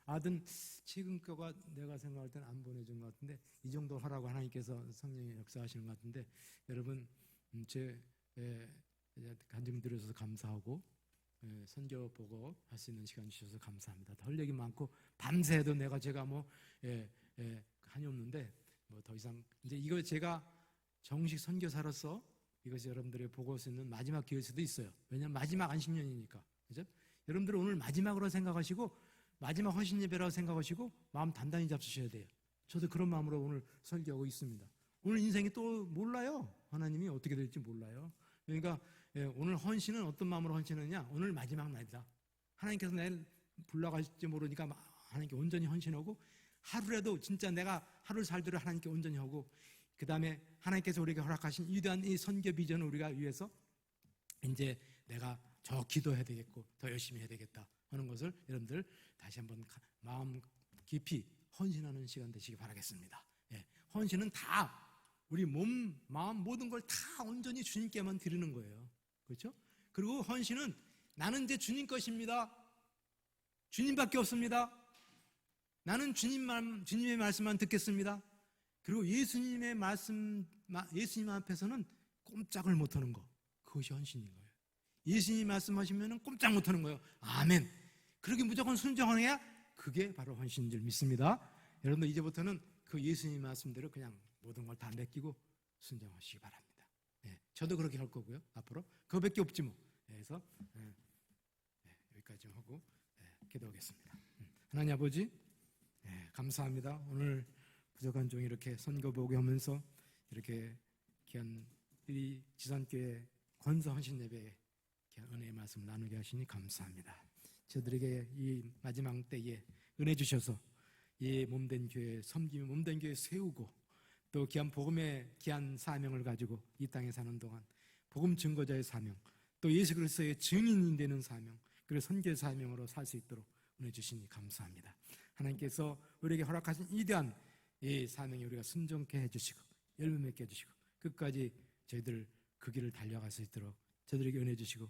아든 최근 거가 내가 생각할 때는 안 보내준 것 같은데 이 정도 하라고 하나님께서 성령의 역사하시는 것 같은데 여러분 제 간증 들으셔서 감사하고 선교 보고 할 수 있는 시간 주셔서 감사합니다. 할 얘기 많고 밤새도 제가 한이 없는데 뭐 더 이상 이제 이거 제가 정식 선교사로서 이것이 여러분들이 보고 올 수 있는 마지막 기회일 수도 있어요. 왜냐하면 마지막 안식년이니까. 그죠? 여러분들 오늘 마지막으로 생각하시고 마지막 헌신 예배라고 생각하시고 마음 단단히 잡수셔야 돼요. 저도 그런 마음으로 오늘 설교하고 있습니다. 오늘 인생이 또 몰라요. 하나님이 어떻게 될지 몰라요. 그러니까 오늘 헌신은 어떤 마음으로 헌신하느냐. 오늘 마지막 날이다. 하나님께서 내일 불러가실지 모르니까 하나님께 온전히 헌신하고 하루라도 진짜 내가 하루를 살도록 하나님께 온전히 하고 그 다음에 하나님께서 우리에게 허락하신 위대한 이 선교 비전을 우리가 위해서 이제 내가 저 기도해야 되겠고 더 열심히 해야 되겠다 하는 것을 여러분들 다시 한번 마음 깊이 헌신하는 시간 되시기 바라겠습니다. 헌신은 다 우리 몸, 마음 모든 걸 다 온전히 주님께만 드리는 거예요. 그렇죠? 그리고 헌신은 나는 이제 주님 것입니다. 주님밖에 없습니다. 나는 주님의 말씀만 듣겠습니다. 그리고 예수님 앞에서는 꼼짝을 못하는 거. 그 그것이 헌신인 거예요. 예수님이 말씀하시면 꼼짝 못하는 거예요. 아멘. 그렇게 무조건 순종하느냐? 그게 바로 헌신인 줄 믿습니다. 여러분들 이제부터는 그 예수님 말씀대로 그냥 모든 걸 다 맡기고 순종하시기 바랍니다. 저도 그렇게 할 거고요. 앞으로 그거밖에 없지 뭐. 그래서 여기까지 하고 기도하겠습니다. 하나님 아버지, 감사합니다. 오늘 부족한 종이 이렇게 선거보게 하면서 이렇게 귀한 이 지산교회 권서 헌신 예배에 은혜의 말씀 나누게 하시니 감사합니다. 저들에게 이 마지막 때에 은혜 주셔서 이 몸된 교회 섬기며 몸된 교회 세우고 또 귀한 복음의 귀한 사명을 가지고 이 땅에 사는 동안 복음 증거자의 사명, 또 예수 그리스도의 증인이 되는 사명, 그리고 선교의 사명으로 살 수 있도록 은혜 주시니 감사합니다. 하나님께서 우리에게 허락하신 이대한 이 사명에 우리가 순종케 해주시고 열매 맺게 해주시고 끝까지 저희들 그 길을 달려갈 수 있도록 저들에게 은혜 주시고,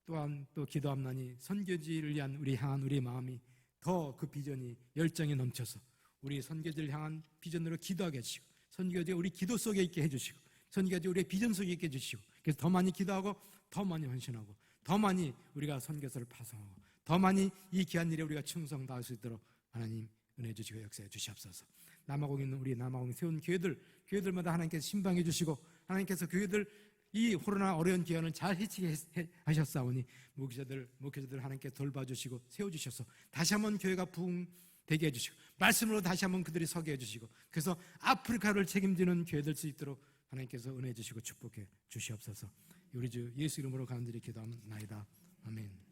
또한 또 기도함나니 선교지를 위한 우리 향한 우리의 마음이 더 그 비전이 열정이 넘쳐서 우리 선교지를 향한 비전으로 기도하게 해주시고, 선교지가 우리 기도 속에 있게 해주시고, 선교지가 우리의 비전 속에 있게 해주시고, 그래서 더 많이 기도하고 더 많이 헌신하고 더 많이 우리가 선교사를 파송하고 더 많이 이 귀한 일에 우리가 충성 다할 수 있도록 하나님 은혜 주시고 역사해 주시옵소서. 남아공 있는 우리 남아공 세운 교회들마다 하나님께서 신방해 주시고, 하나님께서 교회들 이 코로나 어려운 기간을 잘 해치게 하셨사오니 목회자들 하나님께 돌봐주시고 세워주셔서 다시 한번 교회가 부흥되게 해주시고 말씀으로 다시 한번 그들이 서게 해주시고, 그래서 아프리카를 책임지는 교회 될 수 있도록 하나님께서 은혜 주시고 축복해 주시옵소서. 우리 주 예수 이름으로 간절히 기도합니다. 아멘.